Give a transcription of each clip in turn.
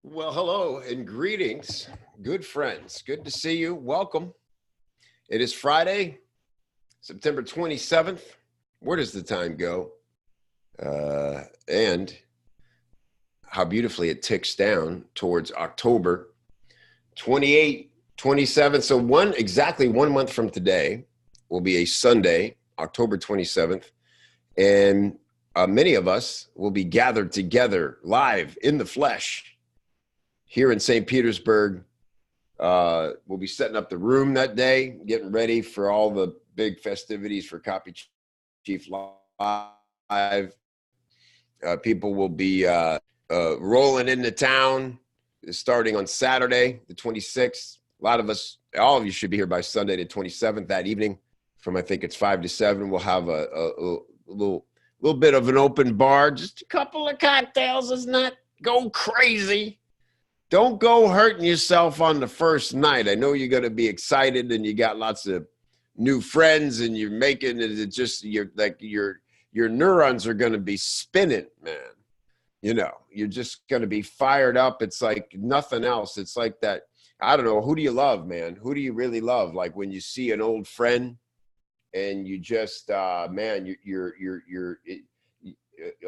Well, hello and greetings, good friends. Good to see you. Welcome. It is Friday, September 27th. Where does the time go? And how beautifully it ticks down towards October 28, 27. So exactly 1 month from today will be a Sunday, October 27th. And many of us will be gathered together live in the flesh here in St. Petersburg. We'll be setting up the room that day, getting ready for all the big festivities for Copy Chief Live. People will be rolling into town starting on Saturday, the 26th. A lot of us, all of you should be here by Sunday, the 27th, that evening from, I think it's 5 to 7. We'll have a little bit of an open bar, just a couple of cocktails. Let's not go crazy. Don't go hurting yourself on the first night. I know you're going to be excited and you got lots of new friends and you're making it just, your neurons are going to be spinning, man. You know, you're just going to be fired up. It's like nothing else. It's like that. I don't know. Who do you love, man? Who do you really love? Like when you see an old friend and you just, man, you're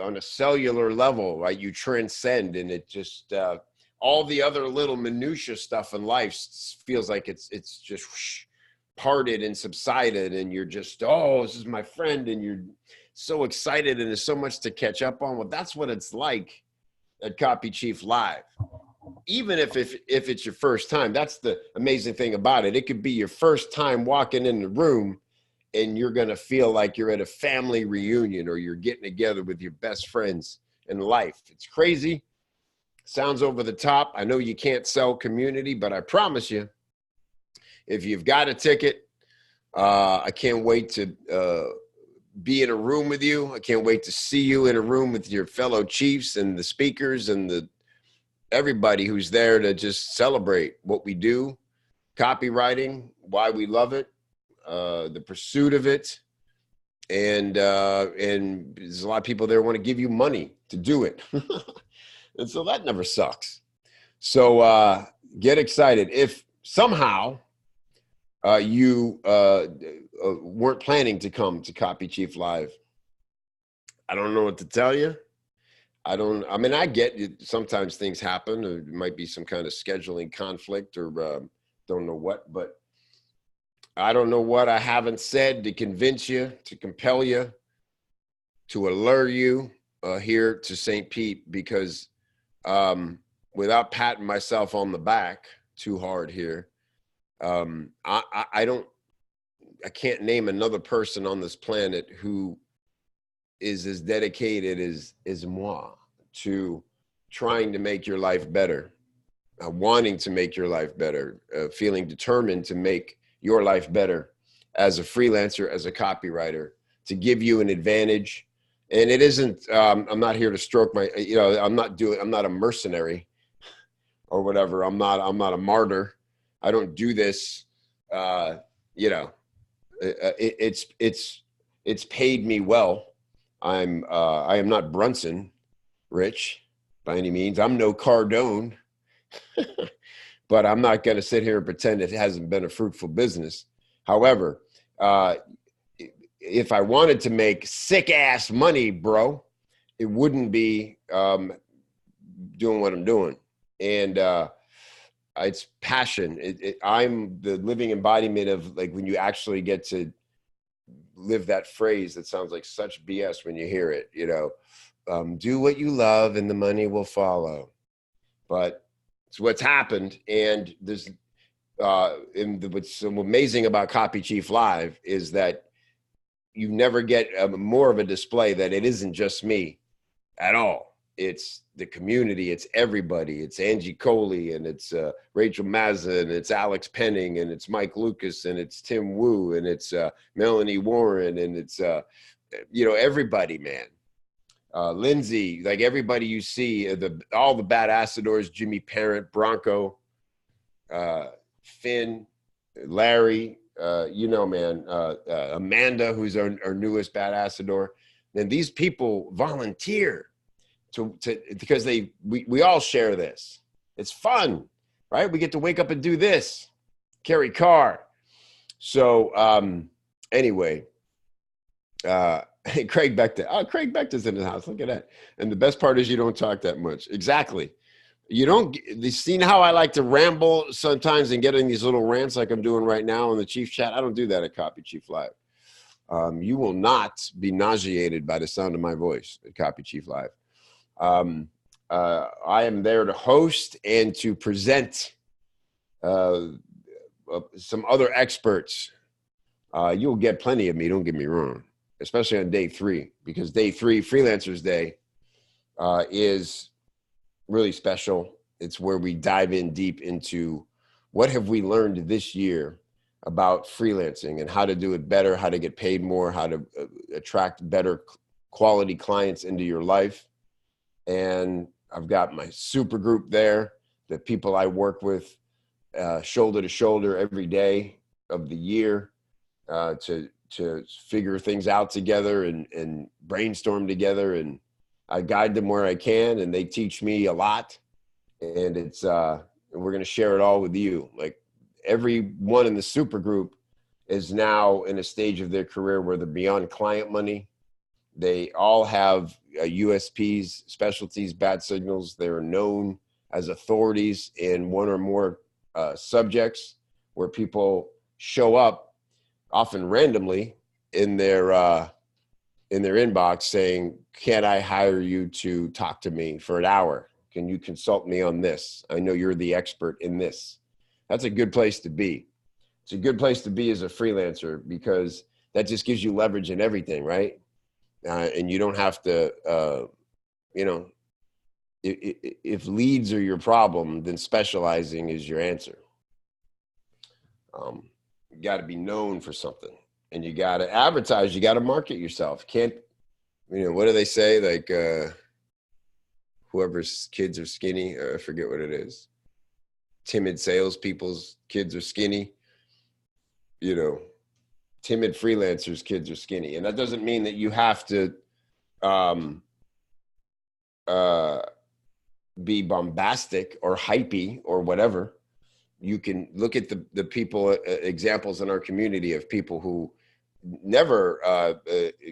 on a cellular level, right? You transcend and it just, all the other little minutia stuff in life feels like it's just whoosh, parted and subsided, and you're just, oh, this is my friend, and you're so excited, and there's so much to catch up on. Well, that's what it's like at Copy Chief Live. Even if it's your first time, that's the amazing thing about it. It could be your first time walking in the room, and you're going to feel like you're at a family reunion or you're getting together with your best friends in life. It's crazy. Sounds over the top. I know you can't sell community, but I promise you, if you've got a ticket, I can't wait to be in a room with you. I can't wait to see you in a room with your fellow chiefs and the speakers and everybody who's there to just celebrate what we do, copywriting, why we love it, the pursuit of it. And there's a lot of people there who want to give you money to do it. And so that never sucks. So get excited. If somehow you weren't planning to come to Copy Chief Live, I don't know what to tell you. I mean, I get it. Sometimes things happen. Or it might be some kind of scheduling conflict or don't know what. But I don't know what I haven't said to convince you, to compel you, to allure you here to St. Pete, because without patting myself on the back too hard here, I can't name another person on this planet who is as dedicated as moi to trying to make your life better, wanting to make your life better, feeling determined to make your life better as a freelancer, as a copywriter, to give you an advantage. And it isn't, I'm not here to stroke my, I'm not a mercenary or whatever. I'm not a martyr. I don't do this. It's paid me well. I am not Brunson rich by any means. I'm no Cardone, but I'm not going to sit here and pretend it hasn't been a fruitful business. However, if I wanted to make sick ass money, bro, it wouldn't be doing what I'm doing. And it's passion. I'm the living embodiment of, like, when you actually get to live that phrase that sounds like such BS when you hear it, do what you love and the money will follow. But it's what's happened. And there's what's so amazing about Copy Chief Live is that you never get more of a display that it isn't just me at all. It's the community. It's everybody. It's Angie Coley, and it's Rachel Mazza, and it's Alex Penning, and it's Mike Lucas, and it's Tim Wu, and it's Melanie Warren, and it's, everybody, man. Lindsay, like everybody you see, all the badassadors, Jimmy Parent, Bronco, Finn, Larry, man, Amanda, who's our newest badassador. And these people volunteer to because we all share this. It's fun, right? We get to wake up and do this, carry car. So anyway, Craig Beckton. Oh, Craig Beckton's in the house. Look at that. And the best part is you don't talk that much. Exactly. You don't see how I like to ramble sometimes and get in these little rants like I'm doing right now in the Chief Chat. I don't do that at Copy Chief Live. You will not be nauseated by the sound of my voice at Copy Chief Live. I am there to host and to present some other experts. You'll get plenty of me, don't get me wrong, especially on day 3, because day 3, Freelancers Day, is really special. It's where we dive in deep into what have we learned this year about freelancing and how to do it better, how to get paid more, how to attract better quality clients into your life. And I've got my super group there, the people I work with shoulder to shoulder every day of the year to figure things out together and brainstorm together. And I guide them where I can, and they teach me a lot. And it's we're going to share it all with you. Like, everyone in the super group is now in a stage of their career where they're beyond client money. They all have USPs, specialties, bat signals. They're known as authorities in one or more subjects, where people show up often randomly in their inbox saying, can I hire you to talk to me for an hour? Can you consult me on this? I know you're the expert in this. That's a good place to be. It's a good place to be as a freelancer, because that just gives you leverage in everything, right? And you don't have to, if leads are your problem, then specializing is your answer. You got to be known for something, and you got to advertise. You got to market yourself. Can't, what do they say? Like, whoever's kids are skinny, I forget what it is. Timid salespeople's kids are skinny. Timid freelancers' kids are skinny. And that doesn't mean that you have to be bombastic or hypey or whatever. You can look at the people, examples in our community of people who never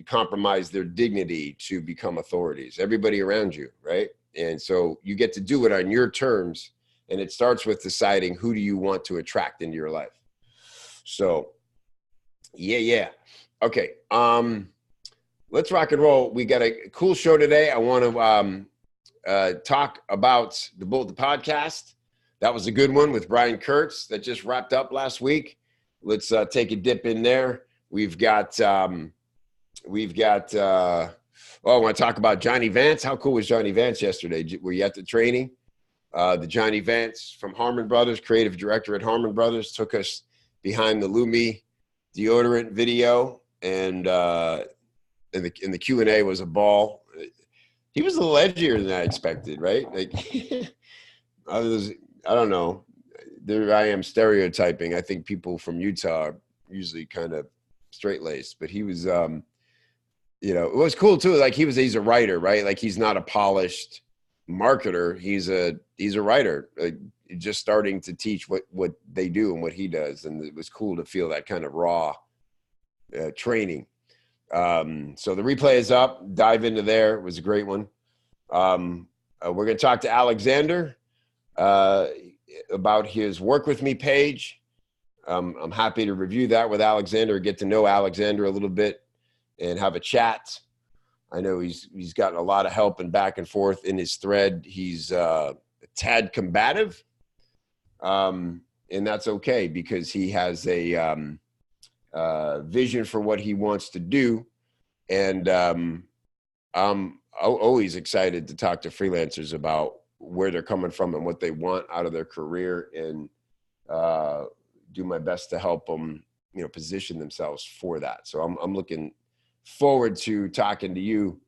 compromise their dignity to become authorities. Everybody around you, right? And so you get to do it on your terms, and it starts with deciding who do you want to attract into your life. So, yeah. Okay, let's rock and roll. We got a cool show today. I want to talk about the Bullet the Podcast. That was a good one with Brian Kurtz that just wrapped up last week. Let's take a dip in there. We've got I want to talk about Johnny Vance. How cool was Johnny Vance yesterday? Were you at the training? The Johnny Vance from Harmon Brothers, creative director at Harmon Brothers, took us behind the Lumi deodorant video, and in the Q&A was a ball. He was a little edgier than I expected, right? Like, I don't know. There I am stereotyping. I think people from Utah are usually kind of straight-laced, but he was, it was cool too. Like, he's a writer, right? Like, he's not a polished marketer. He's a writer, like, just starting to teach what they do and what he does. And it was cool to feel that kind of raw training. So the replay is up. Dive into there. It was a great one. We're going to talk to Alexander about his Work With Me page. I'm happy to review that with Alexander, get to know Alexander a little bit and have a chat. I know he's gotten a lot of help and back and forth in his thread. He's a tad combative, and that's okay, because he has a vision for what he wants to do. And I'm always excited to talk to freelancers about where they're coming from and what they want out of their career, and do my best to help them, position themselves for that. So I'm looking forward to talking to you,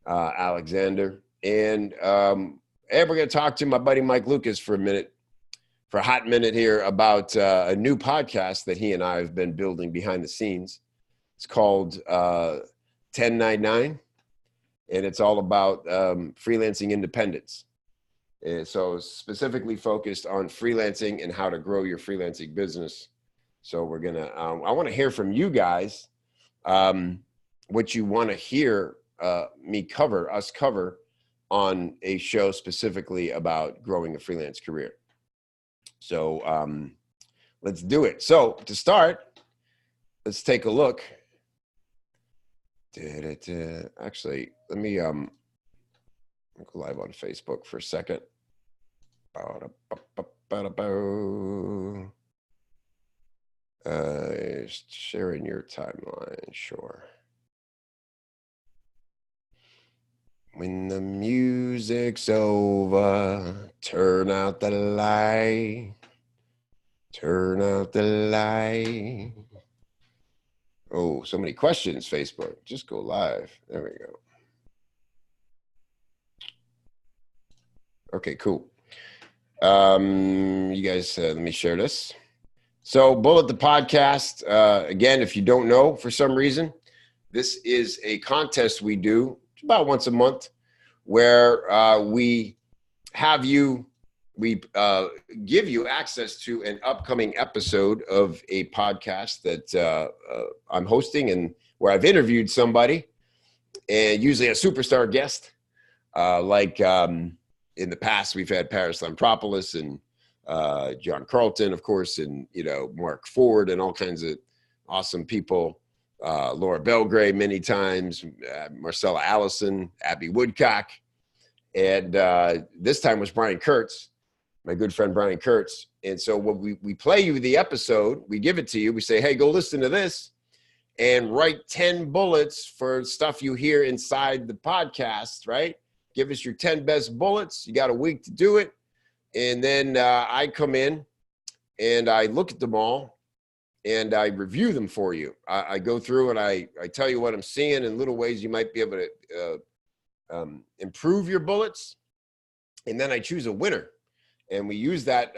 Alexander. And we're going to talk to my buddy Mike Lucas for a hot minute here about a new podcast that he and I have been building behind the scenes. It's called TEN99, and it's all about freelancing independence. And so specifically focused on freelancing and how to grow your freelancing business. So we're gonna, I want to hear from you guys, what you want to hear us cover on a show specifically about growing a freelance career. So let's do it. So to start, let's take a look. Actually, let me go live on Facebook for a second. Sharing your timeline, sure. When the music's over, turn out the light. Turn out the light. Oh, so many questions, Facebook. Just go live. There we go. Okay, cool. You guys, let me share this. So Bullet the Podcast, again, if you don't know for some reason, this is a contest we do about once a month where we have you, we give you access to an upcoming episode of a podcast that I'm hosting and where I've interviewed somebody, and usually a superstar guest. In the past, we've had Paris Lampropoulos and John Carlton, of course, and, you know, Mark Ford and all kinds of awesome people. Laura Belgrave many times, Marcella Allison, Abby Woodcock. And this time was Brian Kurtz, my good friend Brian Kurtz. And so when we play you the episode, we give it to you. We say, hey, go listen to this and write 10 bullets for stuff you hear inside the podcast, right? Give us your 10 best bullets. You got a week to do it. And then I come in and I look at them all and I review them for you. I go through and I tell you what I'm seeing in little ways you might be able to improve your bullets. And then I choose a winner. And we use that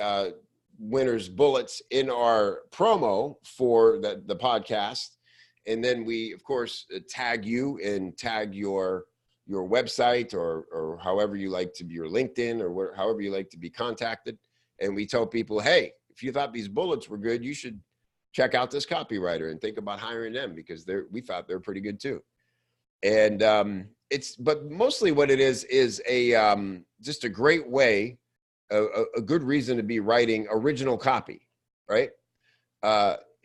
winner's bullets in our promo for the podcast. And then we, of course, tag you and tag your website or however you like to be, your LinkedIn or however you like to be contacted. And we tell people, hey, if you thought these bullets were good, you should check out this copywriter and think about hiring them because we thought they're pretty good too. And but mostly what it is a just a great way, a good reason to be writing original copy, right?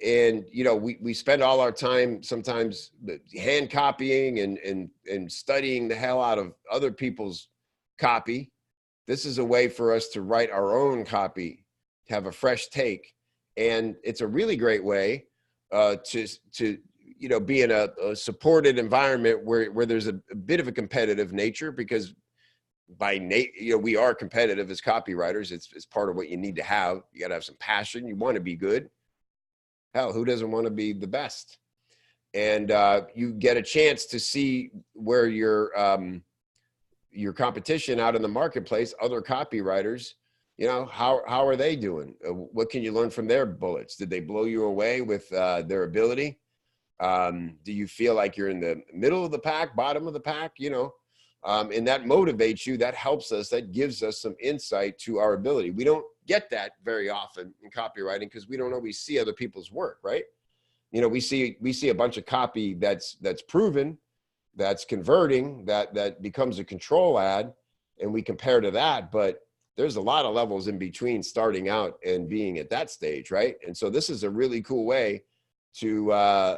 And, you know, we spend all our time sometimes hand copying and studying the hell out of other people's copy. This is a way for us to write our own copy, to have a fresh take. And it's a really great way to you know, be in a supported environment where there's a bit of a competitive nature because you know, we are competitive as copywriters. It's part of what you need to have. You got to have some passion. You want to be good. Hell, who doesn't want to be the best? And you get a chance to see where your competition out in the marketplace, other copywriters, you know, how are they doing? What can you learn from their bullets? Did they blow you away with their ability? Do you feel like you're in the middle of the pack, bottom of the pack? You know, and that motivates you. That helps us. That gives us some insight to our ability. We don't get that very often in copywriting because we don't always see other people's work, right? You know, we see a bunch of copy that's proven, that's converting, that becomes a control ad, and we compare to that. But there's a lot of levels in between starting out and being at that stage, right? And so this is a really cool way to,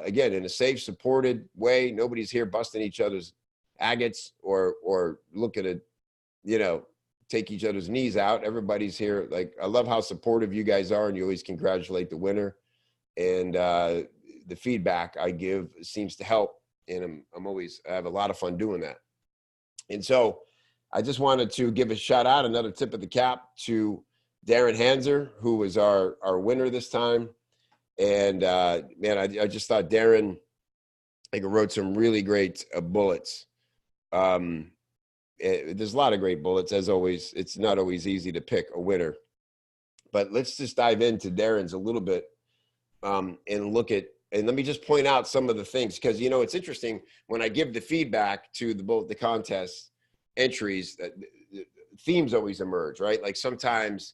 again, in a safe, supported way. Nobody's here busting each other's agates or looking at, you know, take each other's knees out. Everybody's here. Like, I love how supportive you guys are, and you always congratulate the winner. And the feedback I give seems to help. And I have a lot of fun doing that. And so I just wanted to give a shout out, another tip of the cap to Darren Hanser, who was our winner this time. And man, I just thought Darren, like, wrote some really great bullets. There's a lot of great bullets, as always. It's not always easy to pick a winner, but let's just dive into Darren's a little bit and look at, and let me just point out some of the things, because, you know, it's interesting when I give the feedback to the contest entries, themes always emerge, right? Like sometimes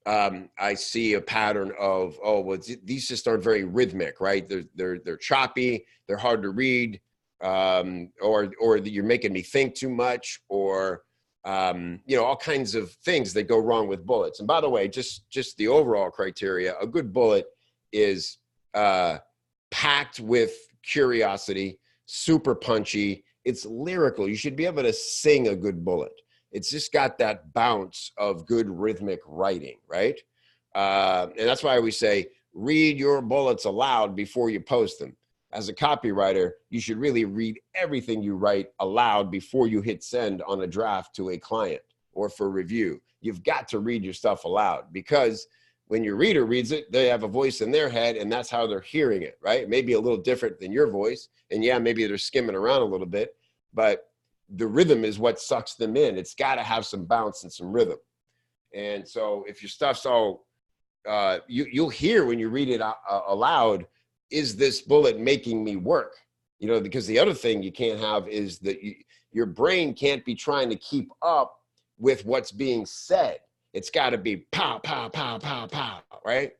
I see a pattern of, oh, well, these just aren't very rhythmic, right? They're choppy, they're hard to read, or you're making me think too much, or all kinds of things that go wrong with bullets. And by the way, just the overall criteria, a good bullet is packed with curiosity, super punchy. It's lyrical. You should be able to sing a good bullet. It's just got that bounce of good rhythmic writing, right? And that's why we say, read your bullets aloud before you post them. As a copywriter, you should really read everything you write aloud before you hit send on a draft to a client or for review. You've got to read your stuff aloud, because when your reader reads it, they have a voice in their head, and that's how they're hearing it, right? Maybe a little different than your voice. And yeah, maybe they're skimming around a little bit, but the rhythm is what sucks them in. It's got to have some bounce and some rhythm. And so if your stuff's all, you'll hear when you read it aloud, is this bullet making me work? Because the other thing you can't have is that your brain can't be trying to keep up with what's being said. It's got to be pow, pow, pow, pow, pow, right?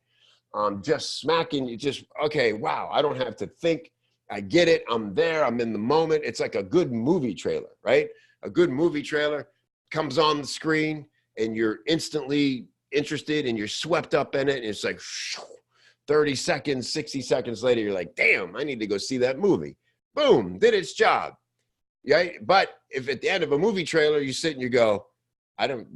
Just smacking you, okay, wow, I don't have to think. I get it. I'm there. I'm in the moment. It's like a good movie trailer, right? A good movie trailer comes on the screen and you're instantly interested and you're swept up in it. And it's like 30 seconds, 60 seconds later, you're like, damn, I need to go see that movie. Boom, did its job. Right? But if at the end of a movie trailer, you sit and you go, why in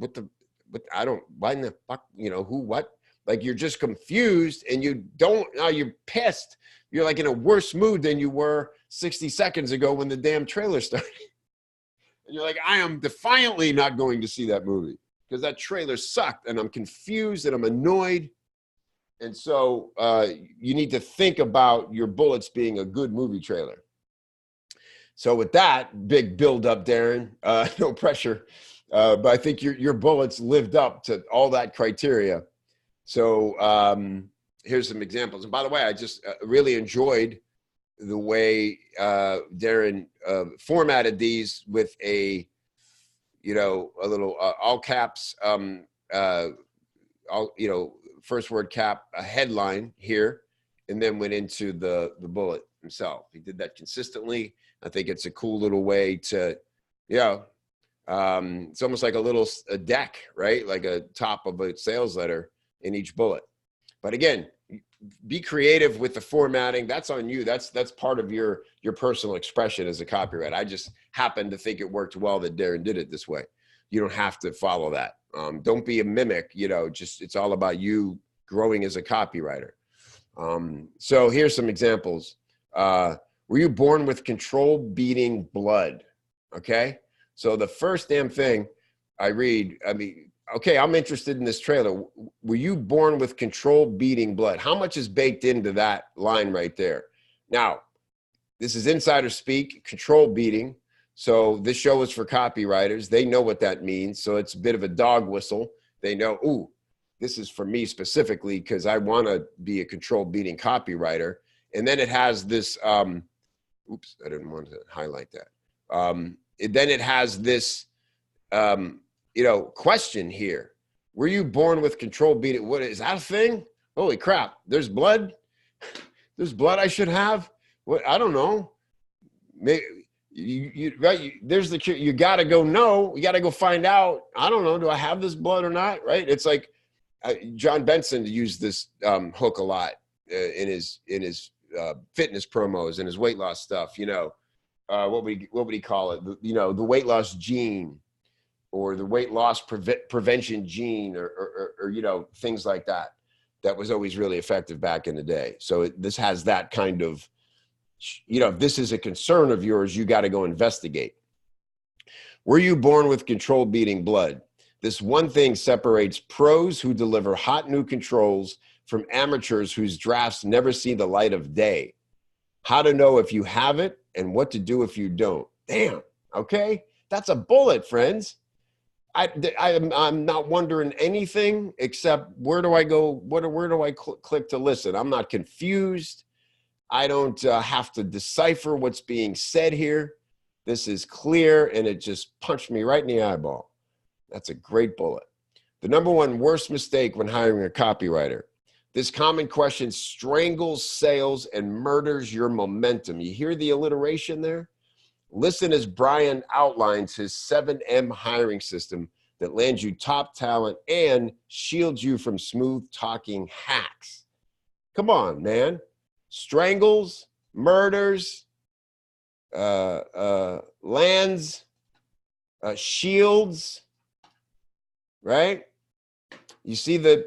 the fuck, who, what? Like, you're just confused and you're pissed. You're like in a worse mood than you were 60 seconds ago when the damn trailer started. And you're like, I am defiantly not going to see that movie because that trailer sucked and I'm confused and I'm annoyed. And so you need to think about your bullets being a good movie trailer. So with that big build up, Darren, no pressure, but I think your bullets lived up to all that criteria. So here's some examples. And by the way, I just really enjoyed the way Darren formatted these with a little all caps, first word cap, a headline here, and then went into the bullet himself. He did that consistently. I think it's a cool little way to, it's almost like a deck, right? Like a top of a sales letter in each bullet. But again, be creative with the formatting. That's on you. That's part of your personal expression as a copywriter. I just happen to think it worked well that Darren did it this way. You don't have to follow that. Don't be a mimic, it's all about you growing as a copywriter. So here's some examples. Were you born with control beating blood? Okay. So the first damn thing I read, okay, I'm interested in this trailer. Were you born with control beating blood? How much is baked into that line right there? Now, this is insider speak, control beating. So this show is for copywriters. They know what that means. So it's a bit of a dog whistle. They know, ooh, this is for me specifically because I want to be a control beating copywriter. And then it has this, oops, I didn't want to highlight that. Then it has this, question here. Were you born with control beating? What is that a thing? Holy crap. There's blood. There's blood I should have. What? I don't know. Maybe right. You got to go know. You got to go find out. I don't know. Do I have this blood or not? Right. It's like John Benson used this hook a lot in his fitness promos and his weight loss stuff. What would he call it? The weight loss gene, or the weight loss prevention gene, or things like that. That was always really effective back in the day. So this has that kind of, if this is a concern of yours, you got to go investigate. Were you born with control beating blood? This one thing separates pros who deliver hot new controls from amateurs whose drafts never see the light of day. How to know if you have it and what to do if you don't. Damn. Okay. That's a bullet, friends. I'm not wondering anything except where do I go? Where do I click to listen? I'm not confused. I don't have to decipher what's being said here. This is clear, and it just punched me right in the eyeball. That's a great bullet. The number one worst mistake when hiring a copywriter. This common question strangles sales and murders your momentum. You hear the alliteration there? Listen as Brian outlines his 7M hiring system that lands you top talent and shields you from smooth talking hacks. Come on, man. Strangles, murders, lands, shields, right? You see that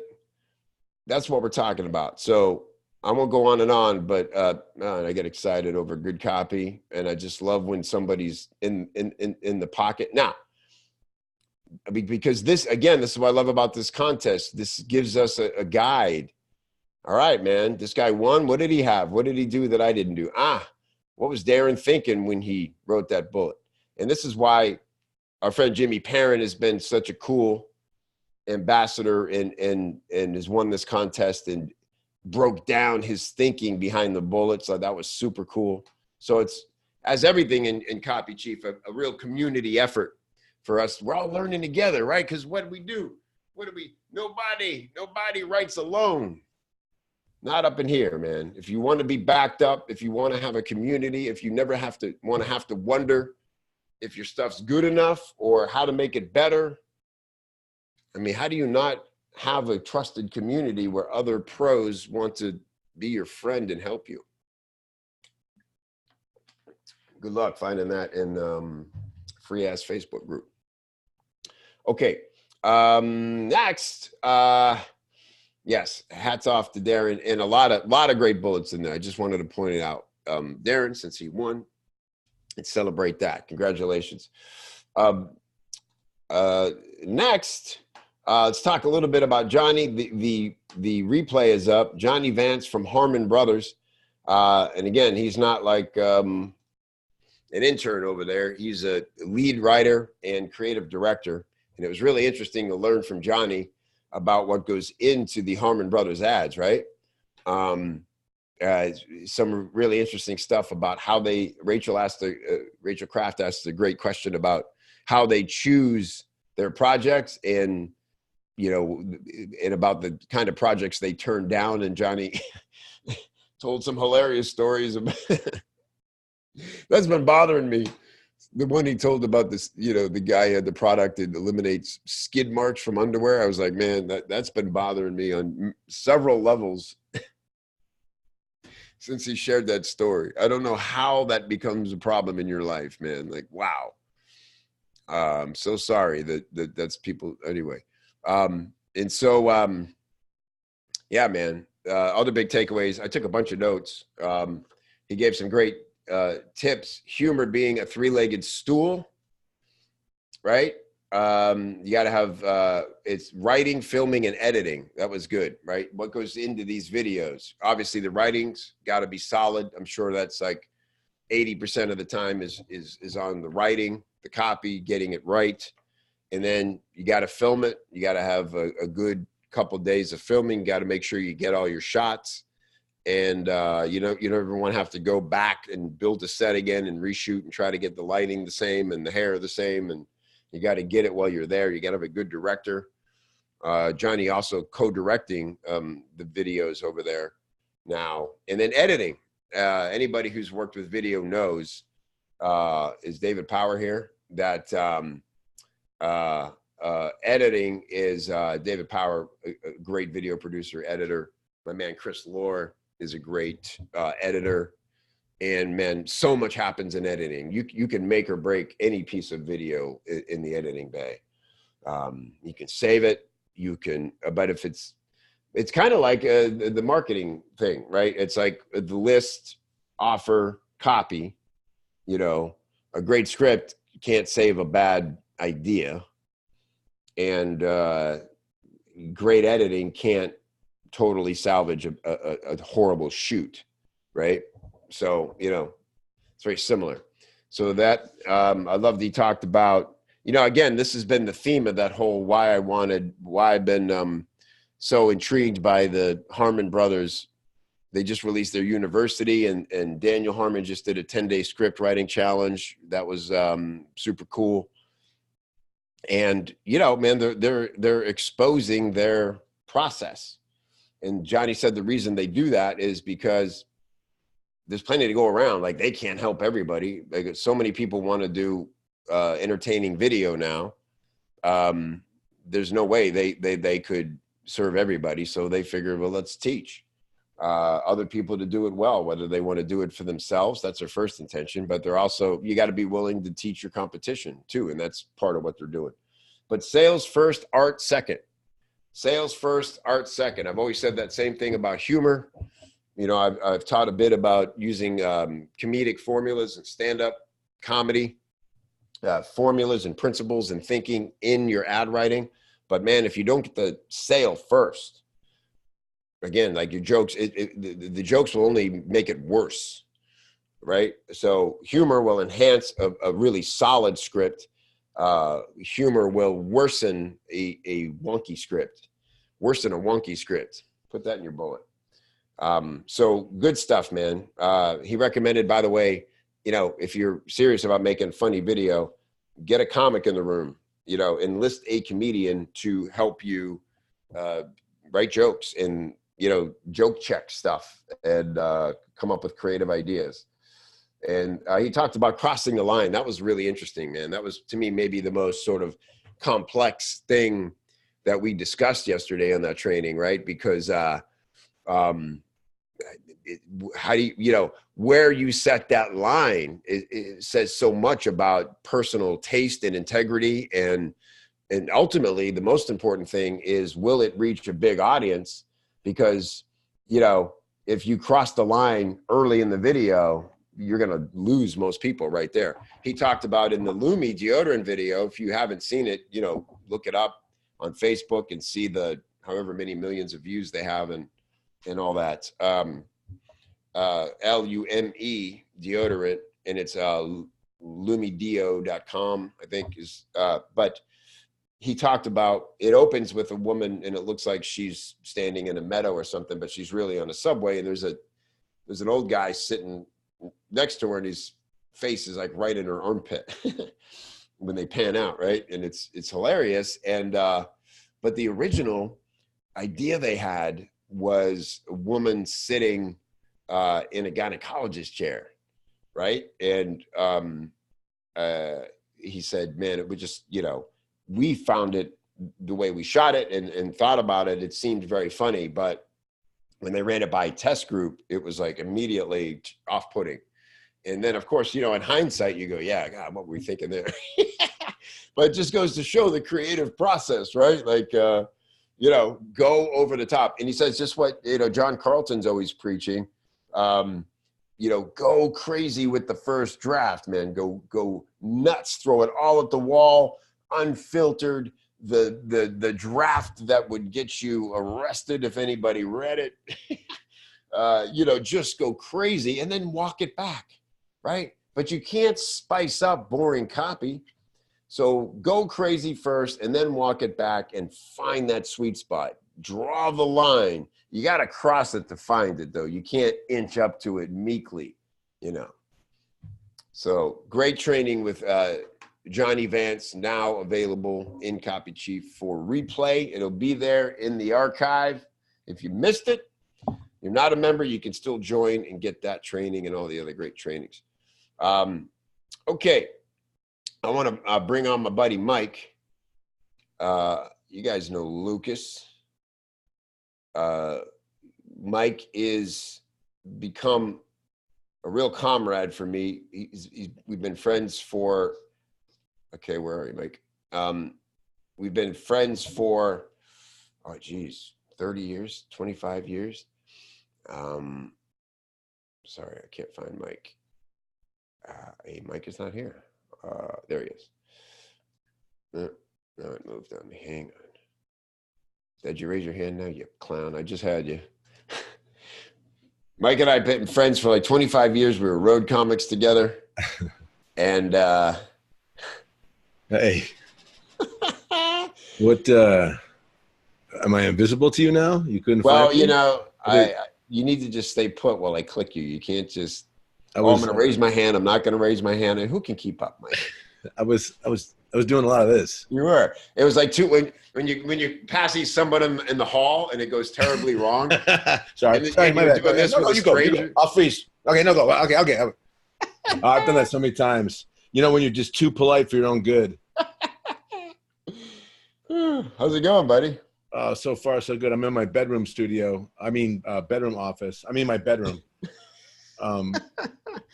that's what we're talking about. So I won't go on and on, but I get excited over good copy, and I just love when somebody's in the pocket. Now, because this is what I love about this contest. This gives us a guide. All right, man, this guy won. What did he have? What did he do that I didn't do? What was Darren thinking when he wrote that bullet? And this is why our friend Jimmy Perrin has been such a cool ambassador and has won this contest and broke down his thinking behind the bullet. So that was super cool. So it's, as everything in Copy Chief, a real community effort for us. We're all learning together, right? Because what do we do? Nobody writes alone. Not up in here, man. If you want to be backed up, if you want to have a community, if you never have to wonder if your stuff's good enough or how to make it better. I mean, how do you not have a trusted community where other pros want to be your friend and help you? Good luck finding that in free ass Facebook group. Okay. Next, yes, hats off to Darren, and a lot of great bullets in there. I just wanted to point it out. Darren, since he won, let's celebrate that. Congratulations. Next, let's talk a little bit about Johnny. The replay is up. Johnny Vance from Harmon Brothers. And again, he's not like an intern over there. He's a lead writer and creative director. And it was really interesting to learn from Johnny about what goes into the Harmon Brothers ads, right? Some really interesting stuff about how Rachel Kraft asked a great question about how they choose their projects and, and about the kind of projects they turn down. And Johnny told some hilarious stories about that's been bothering me. The one he told about this, the guy had the product that eliminates skid marks from underwear. I was like, man, that's been bothering me on several levels since he shared that story. I don't know how that becomes a problem in your life, man. Like, wow. I'm so sorry that's people anyway. And so, yeah, man, other big takeaways. I took a bunch of notes. He gave some great tips. Humor being a three-legged stool, right? You got to have it's writing, filming, and editing. That was good, right? What goes into these videos? Obviously, the writing's got to be solid. I'm sure that's like 80% of the time is on the writing, the copy, getting it right, and then you got to film it. You got to have a good couple of days of filming. You got to make sure you get all your shots. And, you never want to have to go back and build a set again and reshoot and try to get the lighting the same and the hair the same. And you got to get it while you're there. You got to have a good director. Johnny also co-directing the videos over there now. And then editing. Anybody who's worked with video knows, is David Power here, that editing is David Power, a great video producer, editor. My man, Chris Lohr, is a great editor, and man, so much happens in editing. You can make or break any piece of video in the editing bay. You can save it. You can, but if it's kind of like the marketing thing, right? It's like the list, offer, copy. A great script can't save a bad idea, and great editing can't totally salvage a horrible shoot, right? So, it's very similar. So that, I love that he talked about, again, this has been the theme of that whole why I've been so intrigued by the Harmon Brothers. They just released their university, and Daniel Harmon just did a 10-day script writing challenge. That was super cool. And, you know, man, they're exposing their process. And Johnny said the reason they do that is because there's plenty to go around. Like, they can't help everybody. Like, so many people want to do entertaining video now. There's no way they could serve everybody. So they figured, well, let's teach other people to do it well, whether they want to do it for themselves. That's their first intention, but they're also, you got to be willing to teach your competition too. And that's part of what they're doing. But sales first, art second. Sales first, art second. I've always said that same thing about humor. You know, I've taught a bit about using comedic formulas and stand-up comedy, formulas and principles and thinking in your ad writing. But man, if you don't get the sale first, again, like your jokes, the jokes will only make it worse, right? So humor will enhance a really solid script. Humor will worsen a wonky script, worsen a wonky script. Put that in your bullet. So good stuff, man. He recommended, by the way, you know, if you're serious about making a funny video, get a comic in the room, you know, enlist a comedian to help you write jokes and, you know, joke check stuff and come up with creative ideas. And he talked about crossing the line. That was really interesting, man. That was, to me, maybe the most sort of complex thing that we discussed yesterday on that training, right? Because how do you, you know, where you set that line, it says so much about personal taste and integrity. And ultimately, the most important thing is, will it reach a big audience? Because, you know, if you cross the line early in the video, you're going to lose most people right there. He talked about in the Lumi deodorant video, if you haven't seen it, you know, look it up on Facebook and see the however many millions of views they have and all that. Lume deodorant, and it's lumedio.com, I think is, but he talked about, it opens with a woman and it looks like she's standing in a meadow or something, but she's really on a subway, and there's an old guy sitting next to her and his face is like right in her armpit when they pan out, right? And it's hilarious. And but the original idea they had was a woman sitting in a gynecologist chair, right? And he said, man, it would just, you know, we found it, the way we shot it and thought about it, it seemed very funny, but when they ran it by test group, it was like immediately off-putting. And then, of course, you know, in hindsight, you go, yeah, God, what were we thinking there? But it just goes to show the creative process, right? Like, you know, go over the top. And he says just what, you know, John Carlton's always preaching, you know, go crazy with the first draft, man. Go nuts, throw it all at the wall, unfiltered. The draft that would get you arrested if anybody read it. You know, just go crazy and then walk it back, right? But you can't spice up boring copy. So go crazy first and then walk it back and find that sweet spot. Draw the line. You got to cross it to find it, though. You can't inch up to it meekly, you know. So great training with Johnny Vance, now available in Copy Chief for replay. It'll be there in the archive. If you missed it, you're not a member, you can still join and get that training and all the other great trainings. Okay, I want to bring on my buddy Mike. You guys know Lucas. Mike is become a real comrade for me. We've been friends for, okay, where are you, Mike? We've been friends for, oh geez, 30 years, 25 years. Sorry, I can't find Mike. Hey, Mike is not here. There he is. No, it moved on me. Hang on. Did you raise your hand now, you clown? I just had you. Mike and I have been friends for like 25 years. We were road comics together. And hey. What am I invisible to you now? You couldn't find me? You know, you need to just stay put while I click you. You can't just I'm gonna raise my hand, I'm not gonna raise my hand, and who can keep up, Mike? I was I was doing a lot of this. You were. It was like when you pass someone in the hall and it goes terribly wrong. Sorry, and my you're bad. doing this with a You go. stranger. I'll freeze. Okay, no, go. Okay. I've done that so many times. You know, when you're just too polite for your own good. How's it going, buddy? So far, so good. I'm in my bedroom studio. Bedroom office. My bedroom.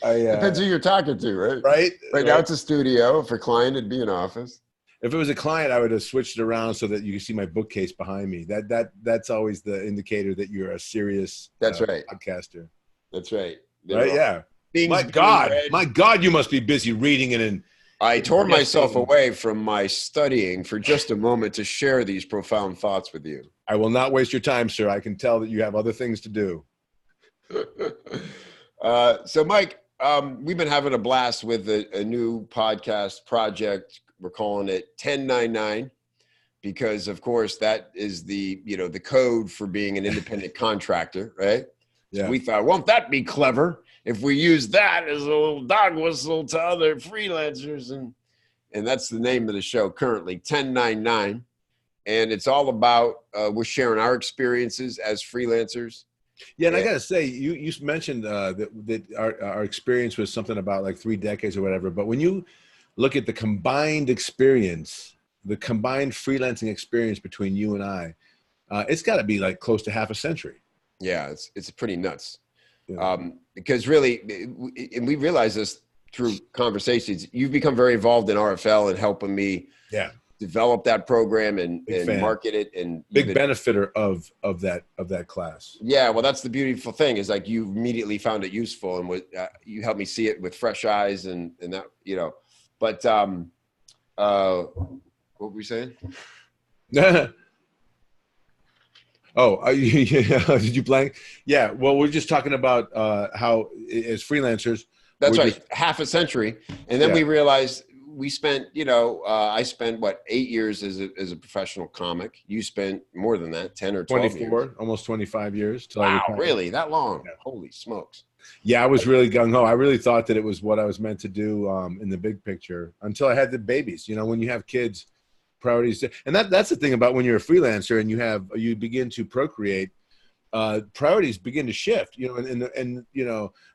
Depends who you're talking to, right? Right? Right now it's a studio. For client, it'd be an office. If it was a client, I would have switched it around so that you can see my bookcase behind me. That's always the indicator that you're a serious right. podcaster. That's right. Right? Yeah. My God, you must be busy reading it. And I tore myself away from my studying for just a moment to share these profound thoughts with you. I will not waste your time, sir. I can tell that you have other things to do. So, Mike, we've been having a blast with a new podcast project. We're calling it TEN99 because, of course, that is the code for being an independent contractor, right? Yeah. So we thought, won't that be clever if we use that as a little dog whistle to other freelancers? And that's the name of the show currently, TEN99. And it's all about we're sharing our experiences as freelancers. Yeah, and I gotta say, you mentioned that our experience was something about like 3 decades or whatever. But when you look at the combined experience, the combined freelancing experience between you and I, it's got to be like close to half a century. Yeah, it's pretty nuts. Yeah. Because really, and we realize this through conversations. You've become very involved in RFL and helping me. Yeah. Develop that program and market it, and big benefiter of that class. Yeah, well, that's the beautiful thing is like you immediately found it useful, and you helped me see it with fresh eyes, and that But what were we saying? Did you blank? Yeah, well, we're just talking about how as freelancers. That's right, half a century, and then we realized. We spent, I spent 8 years as a professional comic. You spent more than that, 10 or 12 years. Almost 25 years. Wow, really? That long? Yeah. Holy smokes. Yeah, I was really gung-ho. I really thought that it was what I was meant to do in the big picture until I had the babies. When you have kids, priorities. And that's the thing about when you're a freelancer and you begin to procreate, priorities begin to shift, and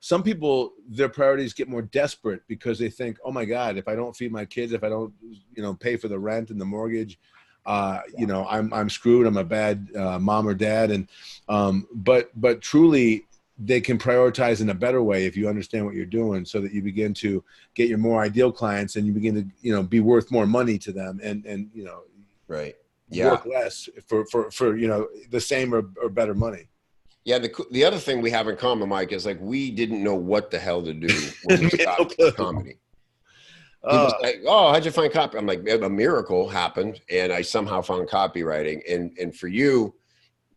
some people, their priorities get more desperate because they think, oh my God, if I don't feed my kids, if I don't, pay for the rent and the mortgage, I'm screwed. I'm a bad mom or dad. And, but truly they can prioritize in a better way if you understand what you're doing, so that you begin to get your more ideal clients and you begin to, be worth more money to them and right. Yeah. Work less for the same or better money. Yeah. The other thing we have in common, Mike, is like we didn't know what the hell to do when we stopped comedy. People say, "Oh, how'd you find copy?" I'm like, a miracle happened, and I somehow found copywriting. And for you,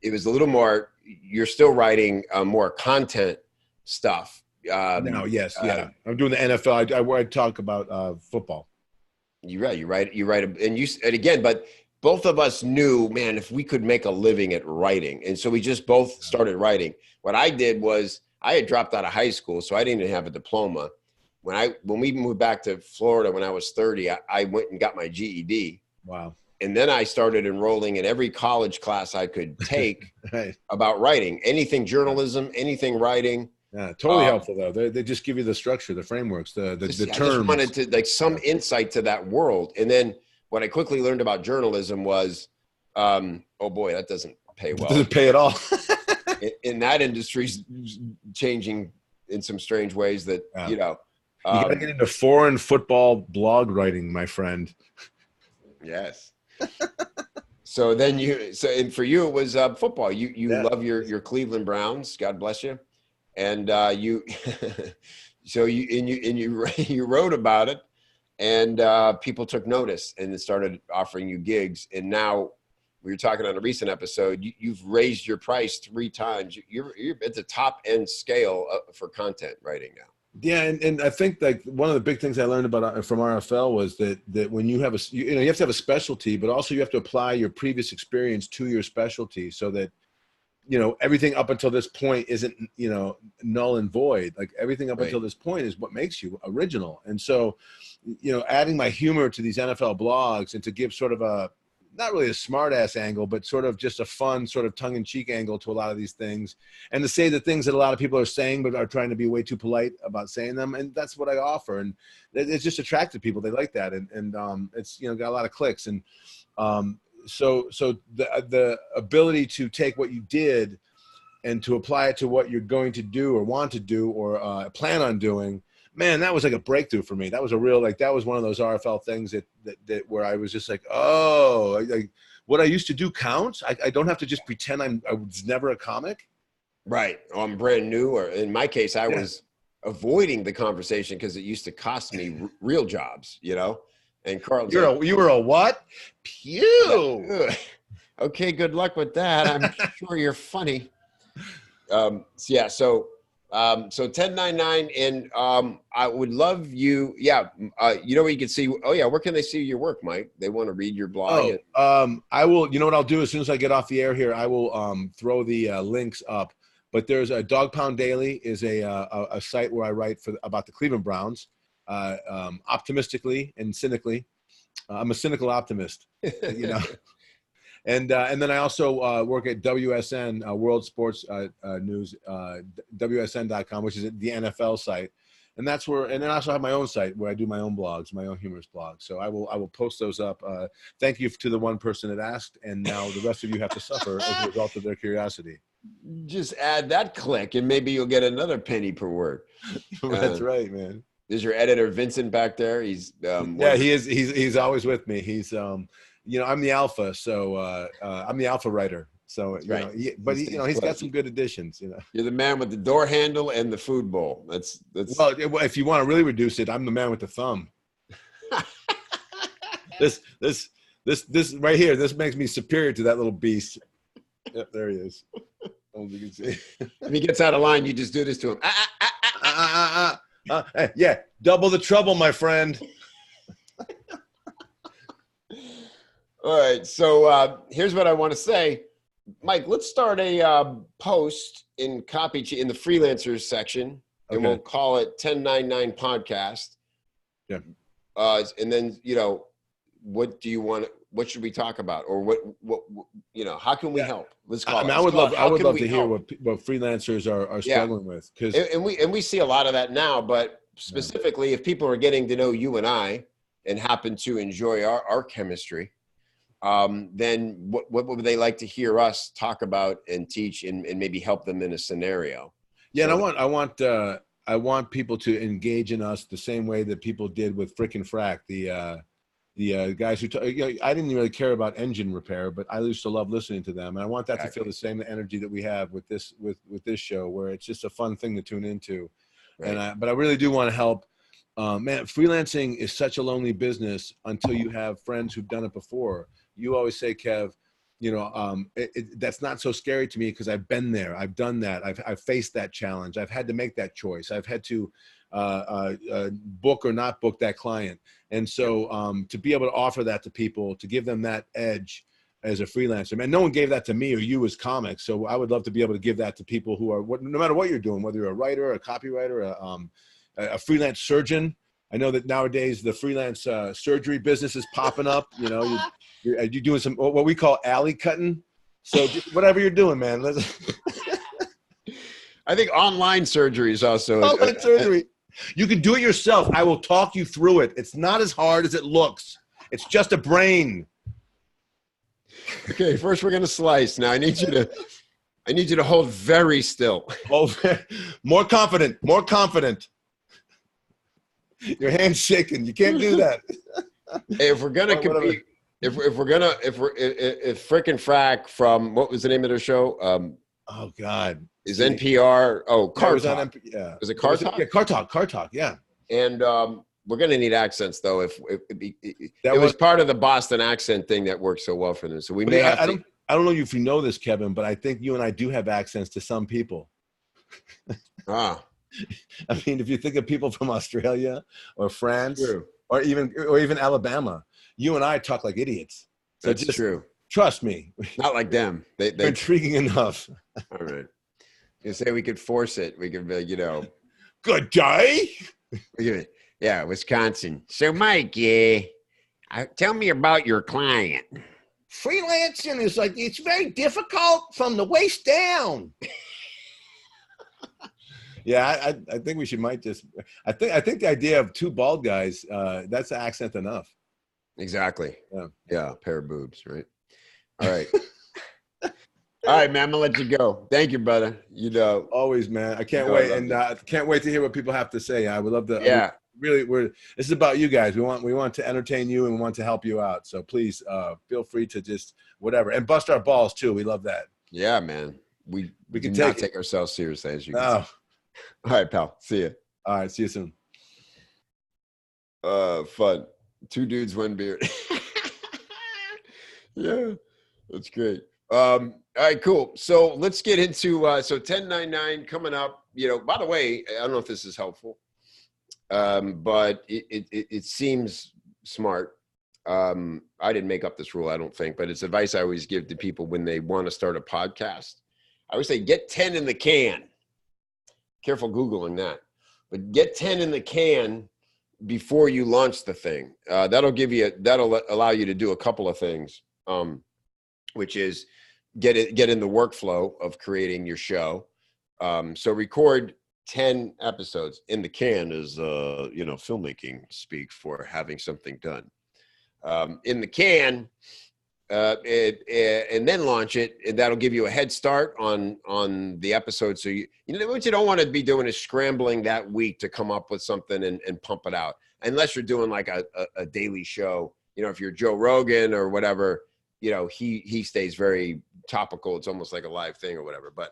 it was a little more. You're still writing more content stuff. No, yes, yeah. I'm doing the NFL. I talk about football. You write, and again, but. Both of us knew, man, if we could make a living at writing. And so we just both started writing. What I did was I had dropped out of high school, so I didn't even have a diploma. When we moved back to Florida when I was 30, I went and got my GED. Wow. And then I started enrolling in every college class I could take right. about writing, anything journalism, anything writing. Yeah, totally helpful though. They just give you the structure, the frameworks, the terms. I just wanted to some insight to that world. And then what I quickly learned about journalism was, oh boy, that doesn't pay well. It doesn't pay at all. in that industry's changing in some strange ways that, you got to get into foreign football blog writing, my friend. Yes. So then and for you, it was football. You love your Cleveland Browns. God bless you. And so you wrote about it. And people took notice and started offering you gigs. And now we were talking on a recent episode, you've raised your price 3 times. You're at the top end scale for content writing now. Yeah. And I think like one of the big things I learned about from RFL was that when you have you have to have a specialty, but also you have to apply your previous experience to your specialty so that you know, everything up until this point isn't, you know, null and void. Like everything up until this point is what makes you original. And so, you know, adding my humor to these NFL blogs and to give sort of a, not really a smart ass angle, but sort of just a fun sort of tongue in cheek angle to a lot of these things, and to say the things that a lot of people are saying, but are trying to be way too polite about saying them. And that's what I offer. And it's just attracted people. They like that. And it's, you know, got a lot of clicks. And so the ability to take what you did and to apply it to what you're going to do or want to do or plan on doing, man, that was like a breakthrough for me. That was a real, like, that was one of those RFL things that where I was just like, oh, like what I used to do counts. I don't have to just pretend I was never a comic. Right. I'm brand new, or in my case, I was avoiding the conversation because it used to cost me real jobs, you know? And Carl, you were a what? Pew. Okay, good luck with that. I'm sure you're funny. So so TEN99, and I would love you. Yeah, you know where you can see. Oh yeah, where can they see your work, Mike? They want to read your blog. I will. You know what I'll do as soon as I get off the air here, I will throw the links up. But there's a Dog Pound Daily is a site where I write about the Cleveland Browns, optimistically and cynically. I'm a cynical optimist, you know. And then I also work at WSN, World Sports News, WSN.com, which is the NFL site. And that's where, and then I also have my own site where I do my own blogs, my own humorous blogs. So I will post those up. Thank you to the one person that asked, and now the rest of you have to suffer as a result of their curiosity. Just add that click, and maybe you'll get another penny per word. That's right, man. There's your editor, Vincent, back there. He's he is. He's always with me. He's you know, I'm the alpha, so I'm the alpha writer. So you know, he's got some good additions. You know, you're the man with the door handle and the food bowl. That's well, if you want to really reduce it, I'm the man with the thumb. this right here, this makes me superior to that little beast. Yep, there he is. As you can see. If he gets out of line, you just do this to him. Yeah, double the trouble, my friend. All right, so here's what I want to say, Mike. Let's start a post in in the freelancers section, and we'll call it 1099 podcast. Yeah. And then, you know, what do you want? What should we talk about, or what you know? How can we help? Let's call it. I would love to hear what freelancers are struggling with, because and we see a lot of that now. But specifically, if people are getting to know you and I and happen to enjoy our chemistry, then what would they like to hear us talk about and teach and maybe help them in a scenario? Yeah, so, and I want people to engage in us the same way that people did with Frickin' Frack, the guys who you know, I didn't really care about engine repair, but I used to love listening to them, and I want that to feel the same energy that we have with this show, where it's just a fun thing to tune into. Right. But I really do want to help. Man, freelancing is such a lonely business until you have friends who've done it before. You always say, Kev, you know, that's not so scary to me because I've been there. I've done that. I've faced that challenge. I've had to make that choice. I've had to book or not book that client. And so to be able to offer that to people, to give them that edge as a freelancer, man, no one gave that to me or you as comics. So I would love to be able to give that to people who are, no matter what you're doing, whether you're a writer, a copywriter, a freelance surgeon. I know that nowadays the freelance surgery business is popping up. You know, you're doing some what we call alley cutting. So whatever you're doing, man. I think online surgery is also online surgery. You can do it yourself. I will talk you through it. It's not as hard as it looks. It's just a brain. Okay, first we're gonna slice. Now I need you to hold very still. More confident. More confident. Your hand's shaking. You can't do that. Hey, if we're gonna compete, if Frickin' Frack from, what was the name of their show? Oh God, is NPR? Oh, Car Talk. Yeah, was it Car Talk? Yeah, Car Talk. Car Talk. Yeah. And we're gonna need accents though. If it was part of the Boston accent thing that worked so well for them, so we may have to. I don't know if you know this, Kevin, but I think you and I do have accents to some people. Ah. I mean, if you think of people from Australia or France or even Alabama, you and I talk like idiots. So that's true. Trust me. Not like them. They're They intriguing enough. all right. You say we could force it. We could, Good day. yeah, Wisconsin. So, Mike, tell me about your client. Freelancing is like, it's very difficult from the waist down. Yeah, I think we might just. I think the idea of two bald guys, that's accent enough. Exactly. Yeah. Yeah, pair of boobs, right? All right. All right, man. I'm gonna let you go. Thank you, brother. Always, man. I can't wait, and can't wait to hear what people have to say. I would love to. Yeah. This is about you guys. We want to entertain you and we want to help you out. So please feel free to just whatever and bust our balls too. We love that. Yeah, man. We can not take ourselves seriously, as you can see. All right, pal. See you. All right. See you soon. Fun. Two dudes, one beard. Yeah, that's great. All right, cool. So let's get into so 1099 coming up. By the way, I don't know if this is helpful, but it seems smart. I didn't make up this rule, I don't think, but it's advice I always give to people when they want to start a podcast. I always say, get 10 in the can. Careful Googling that, but get 10 in the can before you launch the thing. That'll allow you to do a couple of things, which is get in the workflow of creating your show. So record 10 episodes in the can is, filmmaking speak for having something done. In the can, and then launch it, and that'll give you a head start on the episode. So what you don't want to be doing is scrambling that week to come up with something and pump it out, unless you're doing like a daily show. If you're Joe Rogan or whatever, he stays very topical. It's almost like a live thing or whatever. But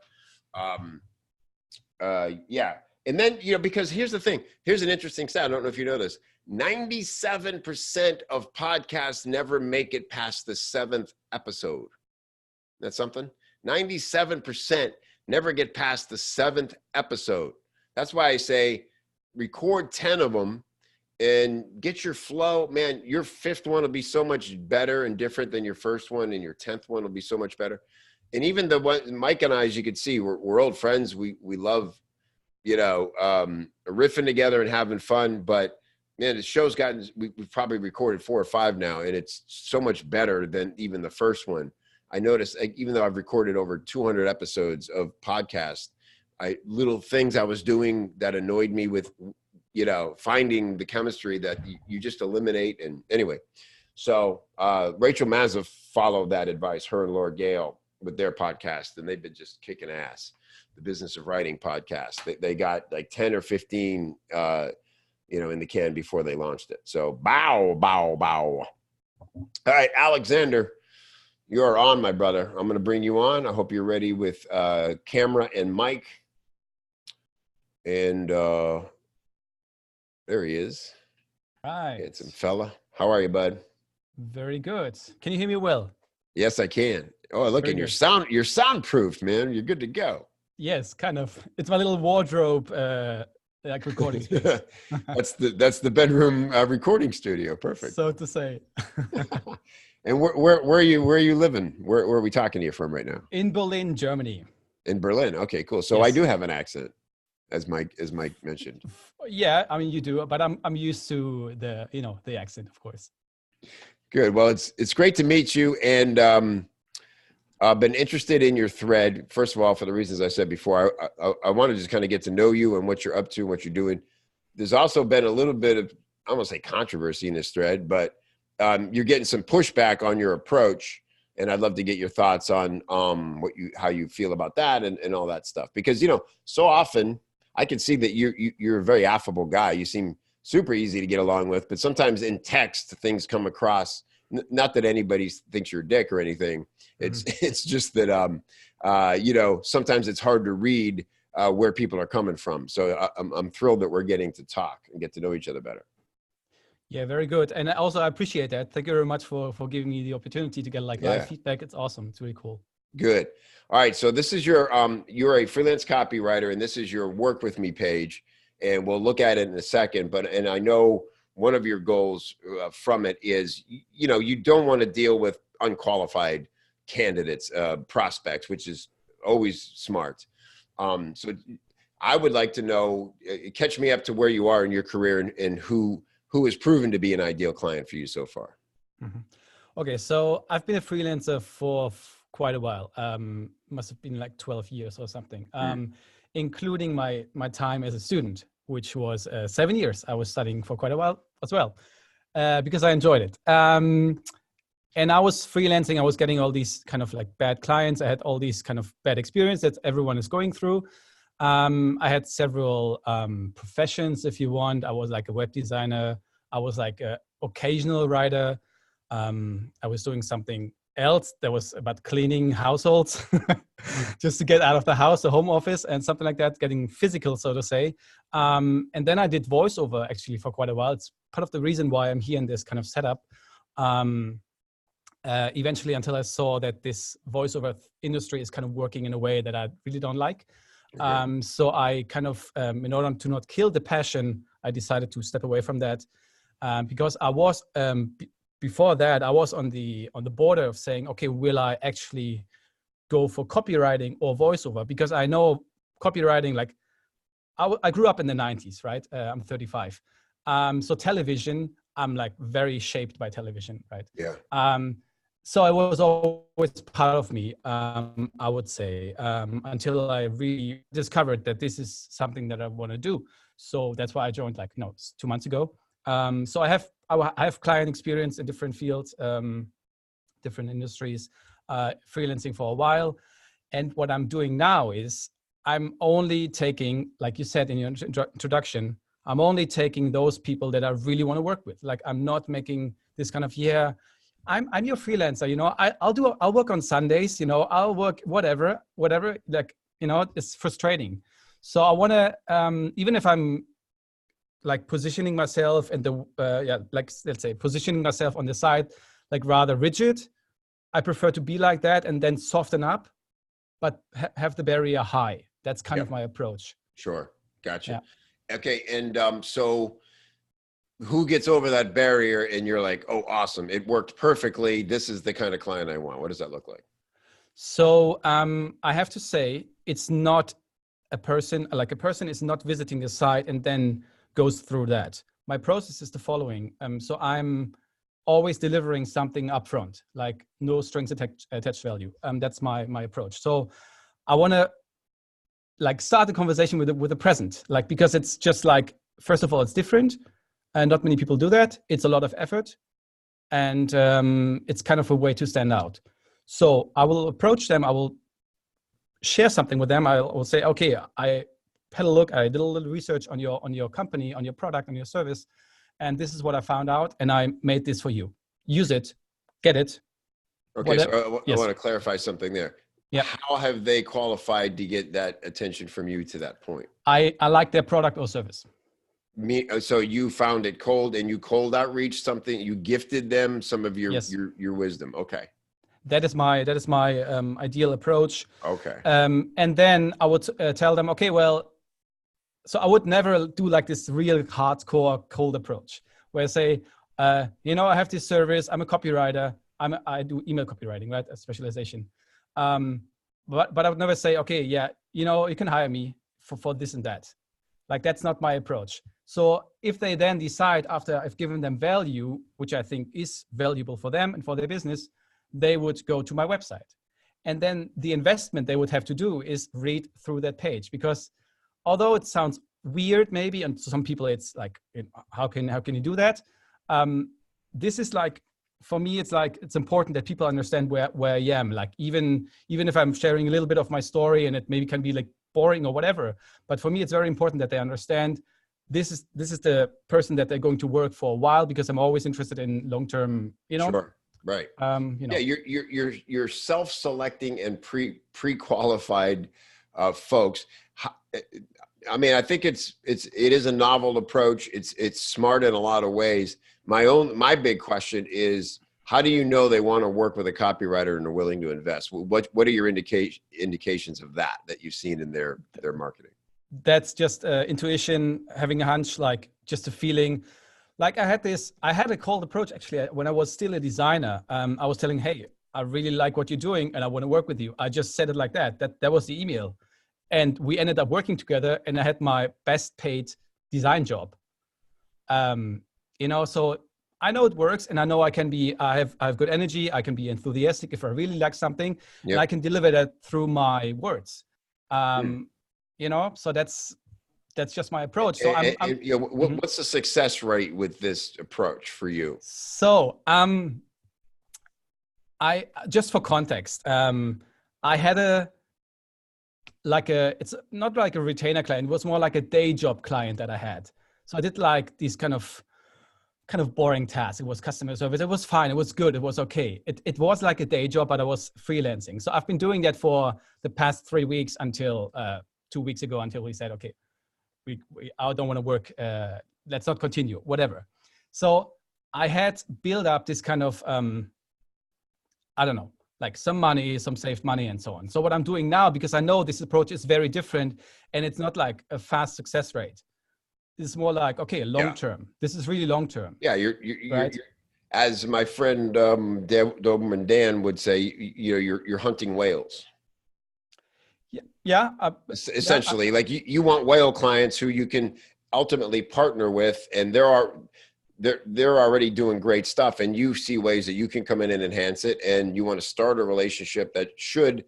yeah. And then, because here's the thing, here's an interesting stat. I don't know if you know this. 97% of podcasts never make it past the 7th episode. That's something. 97% never get past the 7th episode. That's why I say record 10 of them and get your flow. Man, your 5th one will be so much better and different than your first one, and your 10th one will be so much better. And even the one, Mike and I, as you can see, we're old friends. We love, riffing together and having fun, but man, the show's we've probably recorded 4 or 5 now, and it's so much better than even the first one. I noticed, even though I've recorded over 200 episodes of podcasts, little things I was doing that annoyed me with, finding the chemistry that you just eliminate. And anyway, so Rachel Mazza followed that advice, her and Laura Gale, with their podcast, and they've been just kicking ass. The Business of Writing podcast. They got like 10 or 15 in the can before they launched it. So bow. All right, Alexander, you're on, my brother. I'm going to bring you on. I hope you're ready with camera and mic. And there he is. Right. Handsome fella. How are you, bud? Very good. Can you hear me well? Yes, I can. Oh, look, and you're soundproofed, man. You're good to go. Yes, kind of. It's my little wardrobe like recording space. That's the bedroom recording studio. Perfect. So to say. And where are you living? Where are we talking to you from right now? In Berlin, Germany. In Berlin. Okay, cool. So yes. I do have an accent, as Mike mentioned. Yeah, I mean you do, but I'm used to the accent, of course. Good. Well, it's great to meet you, and I've been interested in your thread. First of all, for the reasons I said before, I want to just kind of get to know you and what you're up to and what you're doing. There's also been a little bit of, I don't want to say controversy in this thread, but you're getting some pushback on your approach, and I'd love to get your thoughts on how you feel about that and all that stuff. Because so often I can see that you're a very affable guy. You seem super easy to get along with, but sometimes in text things come across. Not that anybody thinks you're a dick or anything. It's just that sometimes it's hard to read where people are coming from. So I'm thrilled that we're getting to talk and get to know each other better. Yeah, very good. And also I appreciate that. Thank you very much for giving me the opportunity to get live feedback. It's awesome. It's really cool. Good. All right. So this is your you're a freelance copywriter, and this is your work with me page, and we'll look at it in a second. And I know one of your goals from it is, you don't want to deal with unqualified candidates, prospects, which is always smart. So I would like to know, catch me up to where you are in your career, and who has proven to be an ideal client for you so far. Mm-hmm. Okay, so I've been a freelancer for quite a while. Must have been like 12 years or something, including my time as a student, which was 7 years. I was studying for quite a while as well, because I enjoyed it. And I was freelancing. I was getting all these kind of like bad clients. I had all these kind of bad experiences that everyone is going through. I had several professions, if you want. I was like a web designer. I was like an occasional writer. I was doing something else that was about cleaning households just to get out of the house, the home office, and something like that, getting physical, so to say. And then I did voiceover actually for quite a while. It's part of the reason why I'm here in this kind of setup. Eventually, until I saw that this voiceover industry is kind of working in a way that I really don't like. Okay. So I kind of, in order to not kill the passion, I decided to step away from that, because I was, before that, I was on the border of saying, okay, will I actually go for copywriting or voiceover? Because I know copywriting, like I grew up in the 90s, right? I'm 35. So television, I'm like very shaped by television, right? Yeah. So it was always part of me, I would say, until I really discovered that this is something that I want to do. So that's why I joined, like, 2 months ago. So I have client experience in different fields, different industries, freelancing for a while. And what I'm doing now is I'm only taking, like you said in your introduction, I'm only taking those people that I really want to work with. Like, I'm not making this kind of, I'm your freelancer, I'll work on Sundays, I'll work whatever, like, it's frustrating. So I want to, even if I'm like positioning myself and like, let's say positioning myself on the side, like rather rigid, I prefer to be like that and then soften up, but have the barrier high. That's kind of my approach. Sure. Gotcha. Yeah. Okay. And so who gets over that barrier and you're like, oh, awesome, it worked perfectly, this is the kind of client I want? What does that look like? So I have to say, it's not a person is not visiting the site and then goes through that. My process is the following. So I'm always delivering something upfront, like no strings attached value. That's my approach. So I want to like start the conversation with the present, like, because it's just like, first of all, it's different. And not many people do that. It's a lot of effort. And it's kind of a way to stand out. So I will approach them. I will share something with them. I will say, okay, I had a look. I did a little research on your company, on your product, on your service. And this is what I found out. And I made this for you. Use it. Get it. Okay, so I want to clarify something there. Yeah. How have they qualified to get that attention from you to that point? I like their product or service. So you found it cold and you cold outreach something, you gifted them some of your wisdom. Okay. That is my ideal approach. Okay. And then I would tell them, okay, well, so I would never do like this real hardcore cold approach where I say, I have this service. I'm a copywriter. I do email copywriting, right? A specialization. But I would never say, okay, yeah, you can hire me for this and that. Like, that's not my approach. So if they then decide, after I've given them value, which I think is valuable for them and for their business, they would go to my website. And then the investment they would have to do is read through that page, because although it sounds weird maybe, and to some people it's like, how can you do that? This is like, for me, it's like, it's important that people understand where I am. Like, even if I'm sharing a little bit of my story and it maybe can be like boring or whatever, but for me, it's very important that they understand this is the person that they're going to work for a while, because I'm always interested in long-term, Sure. Right. Yeah, you're self-selecting and pre-qualified folks. I mean, I think it is a novel approach. It's smart in a lot of ways. My big question is, how do you know they want to work with a copywriter and are willing to invest? What are your indications of that you've seen in their marketing? That's just intuition, having a hunch, like just a feeling. Like I had a cold approach actually when I was still a designer. I was telling, hey, I really like what you're doing and I want to work with you. I just said it like that. That was the email. And we ended up working together and I had my best paid design job. So I know it works and I know I have good energy. I can be enthusiastic if I really like something and I can deliver that through my words. So that's just my approach. So what's the success rate with this approach for you? So, I just for context, I had it's not like a retainer client. It was more like a day job client that I had. So I did like these kind of boring tasks. It was customer service. It was fine. It was good. It was okay. It was like a day job, but I was freelancing. So I've been doing that for the past 3 weeks until 2 weeks ago, until we said, okay, I don't want to work. Let's not continue, whatever. So I had built up this kind of, I don't know, like some money, some saved money and so on. So what I'm doing now, because I know this approach is very different and it's not like a fast success rate. It's more like, okay, long-term. This is really long-term. Yeah. You're as my friend, Doberman Dan would say, you're hunting whales. Yeah. Essentially, like you want whale clients who you can ultimately partner with, and they're already doing great stuff, and you see ways that you can come in and enhance it, and you want to start a relationship that should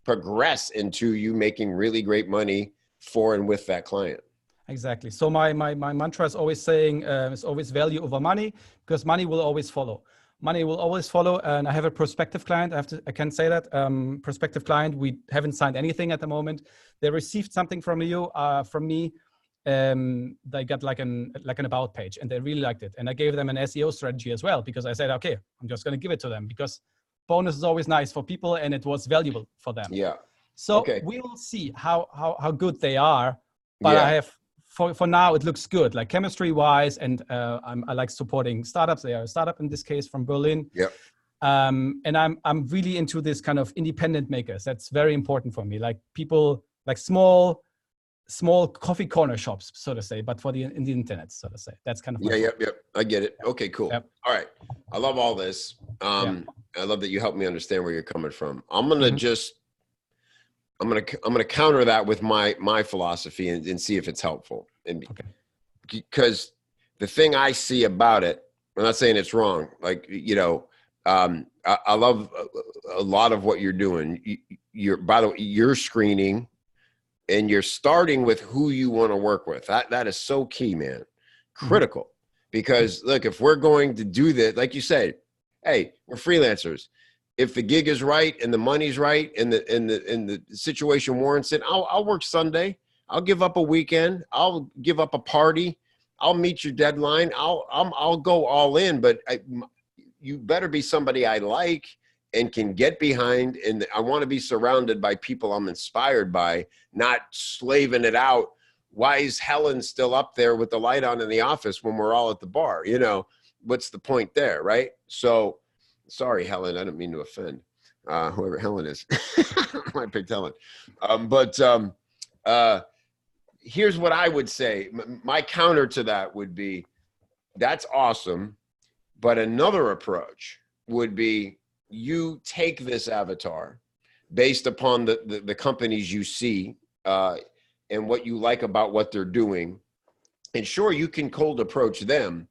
progress into you making really great money for and with that client. Exactly. So my mantra is always saying, it's always value over money, because money will always follow. Money will always follow. And I have a prospective client. I can say that prospective client. We haven't signed anything at the moment. They received something from me. They got like an about page, and they really liked it. And I gave them an SEO strategy as well, because I said, okay, I'm just going to give it to them because bonus is always nice for people, and it was valuable for them. Yeah. So we will see how good they are. But I have. For now, it looks good, like chemistry-wise, and I like supporting startups. They are a startup in this case from Berlin. Yep. And I'm really into this kind of independent makers. That's very important for me. Like people, like small coffee corner shops, so to say, but in the internet, so to say. That's kind of Yep. I get it. Okay, cool. Yep. All right. I love all this. I love that you helped me understand where you're coming from. I'm gonna counter that with my philosophy and see if it's helpful. And because the thing I see about it, I'm not saying it's wrong. Like, I love a lot of what you're doing. By the way, you're screening and you're starting with who you want to work with. That is so key, man. Critical. Because look, if we're going to do that, like you said, hey, we're freelancers. If the gig is right and the money's right and the situation warrants it, I'll work Sunday. I'll give up a weekend. I'll give up a party. I'll meet your deadline. I'll go all in. But you better be somebody I like and can get behind. And I want to be surrounded by people I'm inspired by, not slaving it out. Why is Helen still up there with the light on in the office when we're all at the bar? What's the point there, right? So. Sorry, Helen. I don't mean to offend whoever Helen is. I picked Helen. Here's what I would say. My counter to that would be, that's awesome. But another approach would be you take this avatar based upon the companies you see and what you like about what they're doing. And sure, you can cold approach them.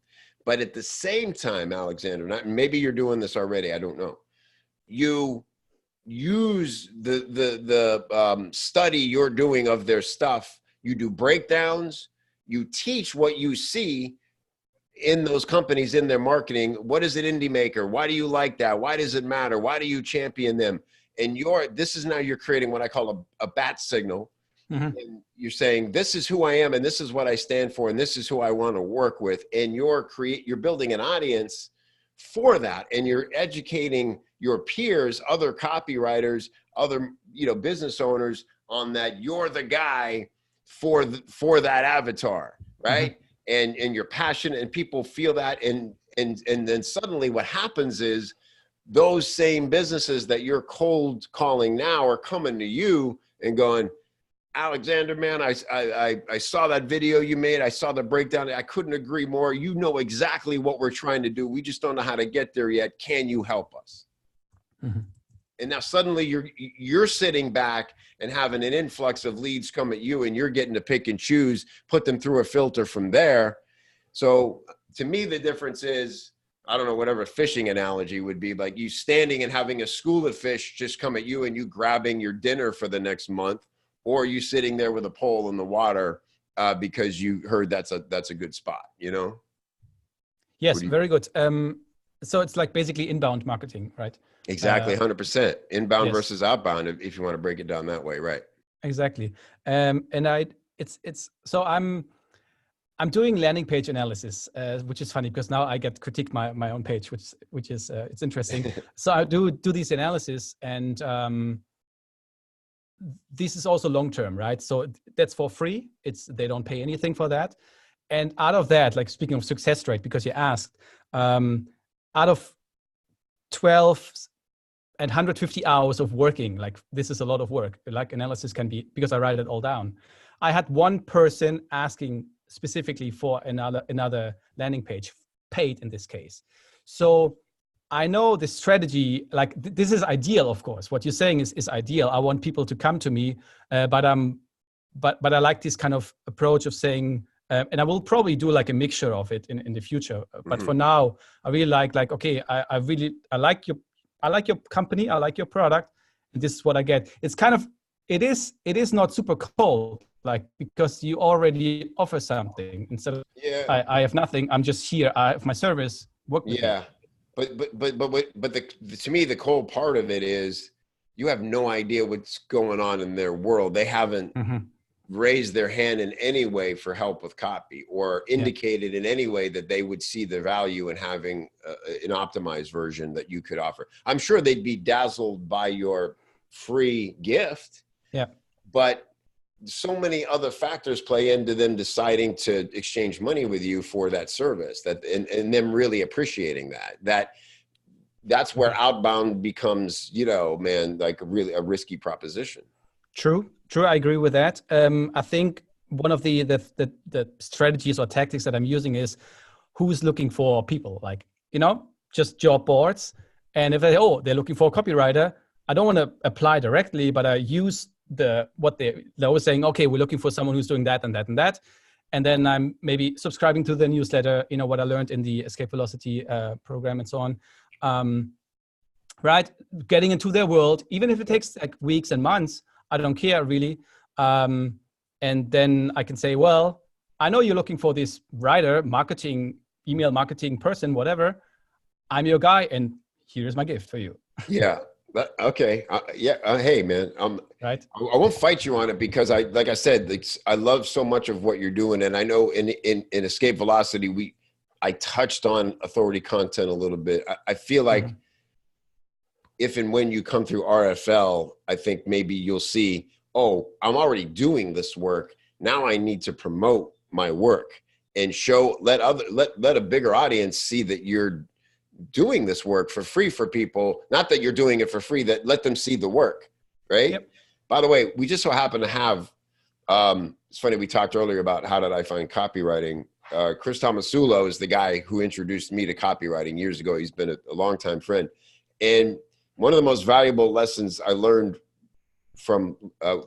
But at the same time, Alexander, maybe you're doing this already, I don't know. You use the study you're doing of their stuff. You do breakdowns. You teach what you see in those companies, in their marketing. What is an indie maker? Why do you like that? Why does it matter? Why do you champion them? And you're creating what I call a bat signal. And you're saying, this is who I am, and this is what I stand for, and this is who I want to work with. And you're building an audience for that, and you're educating your peers, other copywriters, other business owners on that. You're the guy for that avatar, right? And you're passionate, and people feel that, and then suddenly what happens is those same businesses that you're cold calling now are coming to you and going, Alexander, man, I saw that video you made. I saw the breakdown. I couldn't agree more. You know exactly what we're trying to do. We just don't know how to get there yet. Can you help us? Mhm. And now suddenly you're sitting back and having an influx of leads come at you, and you're getting to pick and choose, put them through a filter from there. So to me, the difference is, I don't know, whatever fishing analogy would be, like you standing and having a school of fish just come at you and you grabbing your dinner for the next month, or you sitting there with a pole in the water because you heard that's a good spot, you know? Yes, very good. So it's like basically inbound marketing, right? Exactly, 100%. Inbound Yes. versus outbound, if you want to break it down that way, right? Exactly. And it's so I'm doing landing page analysis, which is funny because now I get critiqued my own page, which is it's interesting. So I do these analysis, and this is also long term, right? So that's for free. They don't pay anything for that. And out of that, like speaking of success rate, because you asked, out of 12 and 150 hours of working, like this is a lot of work, like analysis can be, because I write it all down. I had one person asking specifically for another landing page, paid in this case. So I know the strategy, like this is ideal, of course. What you're saying is ideal. I want people to come to me, but I like this kind of approach of saying, and I will probably do like a mixture of it in the future. But for now, I really like okay, I like your company, I like your product, and this is what I get. It's kind of it is not super cold, like because you already offer something instead of I have nothing. I'm just here. I have my service. Work with me. But to me, the cold part of it is you have no idea what's going on in their world. They haven't raised their hand in any way for help with copy, or indicated in any way that they would see the value in having an optimized version that you could offer. I'm sure they'd be dazzled by your free gift, but so many other factors play into them deciding to exchange money with you for that service, and them really appreciating that's where outbound becomes, man, like a risky proposition. True. I agree with that. I think one of the strategies or tactics that I'm using is who's looking for people, like, just job boards. And if they're looking for a copywriter, I don't want to apply directly, but I use they're always saying, okay, we're looking for someone who's doing that and that and that. And then I'm maybe subscribing to the newsletter, what I learned in the Escape Velocity program and so on. Right. Getting into their world, even if it takes like weeks and months, I don't care really. And then I can say, well, I know you're looking for this writer, marketing, email marketing person, whatever. I'm your guy, and here's my gift for you. Yeah. Okay. Hey, man. Right. I won't fight you on it because like I said, I love so much of what you're doing, and I know in Escape Velocity, I touched on authority content a little bit. I feel like if and when you come through RFL, I think maybe you'll see, I'm already doing this work. Now I need to promote my work and let a bigger audience see that you're doing this work for free for people. Not that you're doing it for free, that let them see the work, right? Yep. By the way, we just so happen to have, it's funny, we talked earlier about how did I find copywriting. Chris Tomasulo is the guy who introduced me to copywriting years ago. He's been a longtime friend. And one of the most valuable lessons I learned from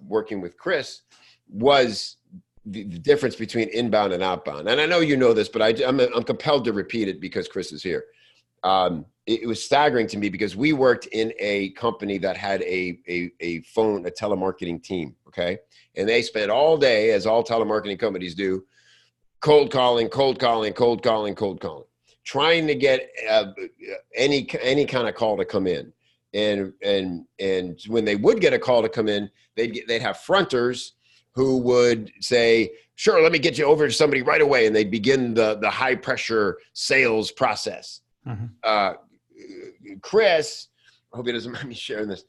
working with Chris was the difference between inbound and outbound. And I know you know this, but I'm compelled to repeat it because Chris is here. It was staggering to me because we worked in a company that had a telemarketing team, okay? And they spent all day, as all telemarketing companies do, cold calling, trying to get any kind of call to come in. And when they would get a call to come in, they'd have fronters who would say, sure, let me get you over to somebody right away. And they'd begin the high pressure sales process. Chris, I hope he doesn't mind me sharing this,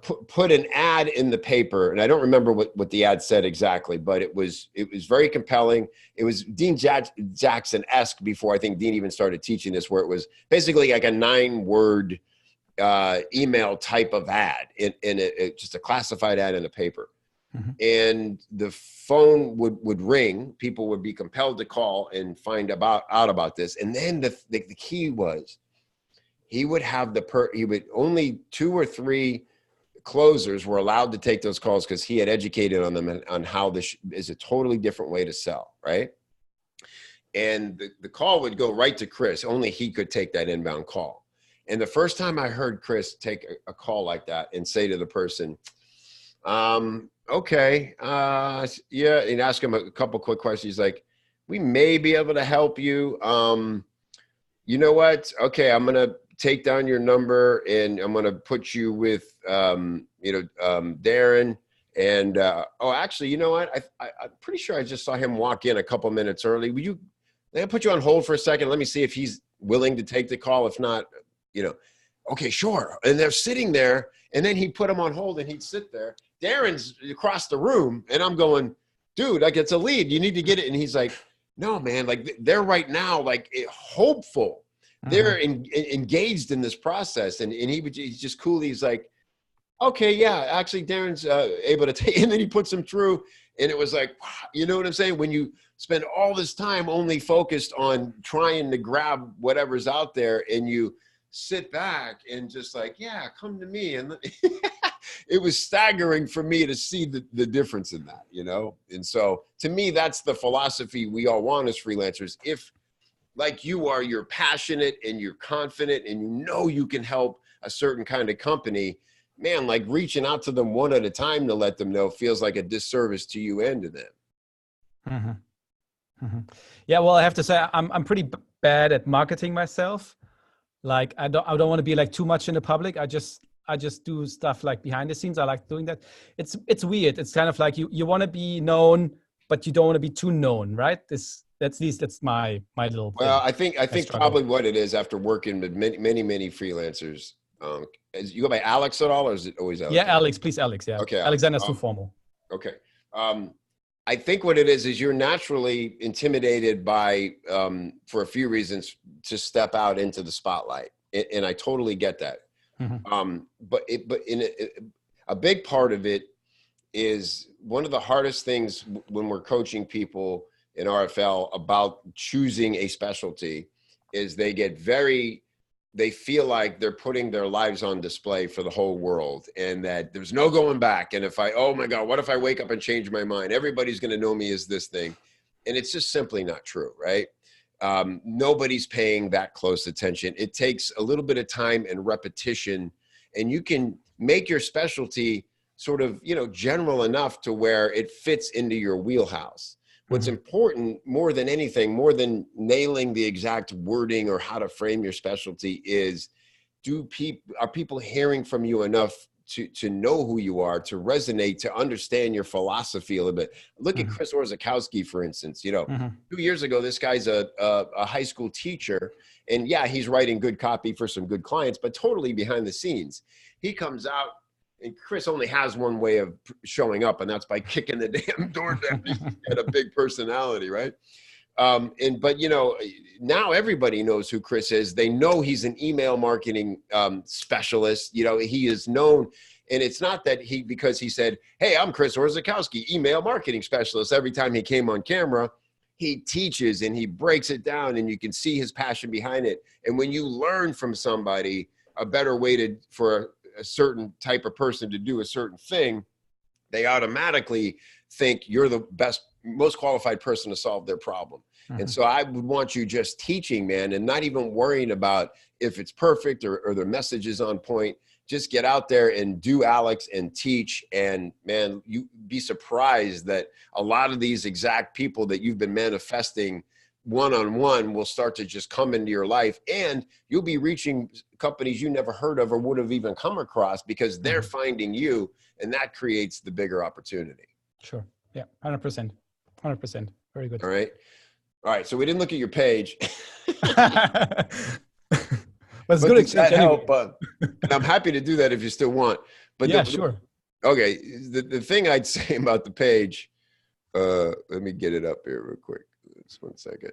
put an ad in the paper. And I don't remember what the ad said exactly, but it was very compelling. It was Dean Jackson-esque before I think Dean even started teaching this, where it was basically like a 9-word email type of ad in just a classified ad in a paper. And the phone would ring. People would be compelled to call and find out about this. And then the key was he would have he would only 2 or 3 closers were allowed to take those calls because he had educated on them on how this is a totally different way to sell, right? And the call would go right to Chris. Only he could take that inbound call. And the first time I heard Chris take a call like that and say to the person, okay, yeah, and ask him a couple quick questions. He's like, we may be able to help you. You know what? Okay, I'm going to take down your number and I'm going to put you with, Darren. And, actually, you know what? I'm pretty sure I just saw him walk in a couple minutes early. Let me put you on hold for a second. Let me see if he's willing to take the call. If not, okay, sure. And they're sitting there, and then he'd put him on hold and he'd sit there. Darren's across the room, and I'm going, dude, like, it's a lead. You need to get it. And he's like, no, man, like, they're right now, like, hopeful. They're engaged in this process. And he's just cool. He's like, okay, yeah, actually Darren's able to take, and then he puts him through. And it was like, wow, you know what I'm saying? When you spend all this time only focused on trying to grab whatever's out there, and you sit back and just like, yeah, come to me. And it was staggering for me to see the difference in that, And so to me, that's the philosophy we all want as freelancers. If, like you are, you're passionate and you're confident and you can help a certain kind of company, man, like reaching out to them one at a time to let them know feels like a disservice to you and to them. Yeah, well, I have to say I'm pretty bad at marketing myself. Like I don't want to be like too much in the public. I just do stuff like behind the scenes. I like doing that. It's weird. It's kind of like you want to be known, but you don't want to be too known, right? That's at least that's my little thing. Well, I think probably what it is after working with many freelancers. You go by Alex at all, or is it always Alex? Yeah, Alex, please, Alex. Yeah. Okay. Alexander's too formal. Okay. I think what it is you're naturally intimidated by, for a few reasons, to step out into the spotlight. And I totally get that. But a big part of it is one of the hardest things when we're coaching people in RFL about choosing a specialty is they feel like they're putting their lives on display for the whole world and that there's no going back. And oh my God, what if I wake up and change my mind? Everybody's going to know me as this thing. And it's just simply not true, right? Nobody's paying that close attention. It takes a little bit of time and repetition, and you can make your specialty sort of, general enough to where it fits into your wheelhouse. What's important more than anything, more than nailing the exact wording or how to frame your specialty is, are people hearing from you enough to know who you are, to resonate, to understand your philosophy a little bit? Look at Chris Orzechowski, for instance. 2 years ago, this guy's a high school teacher, and yeah, he's writing good copy for some good clients, but totally behind the scenes. He comes out, and Chris only has one way of showing up, and that's by kicking the damn door down. He's got a big personality, right? But now everybody knows who Chris is. They know he's an email marketing specialist. He is known, and it's not that because he said, "Hey, I'm Chris Orzechowski, email marketing specialist." Every time he came on camera, he teaches and he breaks it down, and you can see his passion behind it. And when you learn from somebody a better way for a certain type of person to do a certain thing, they automatically think you're the best, most qualified person to solve their problem. And so I would want you just teaching, man, and not even worrying about if it's perfect or the message is on point. Just get out there and do Alex and teach. And man, you'd be surprised that a lot of these exact people that you've been manifesting one-on-one will start to just come into your life, and you'll be reaching companies you never heard of or would have even come across because they're finding you, and that creates the bigger opportunity. Sure. Yeah. 100%. Very good. All right. So we didn't look at your page. But it's good exchange anyway. And I'm happy to do that if you still want. But yeah, sure. Okay. The thing I'd say about the page, let me get it up here real quick. Just 1 second.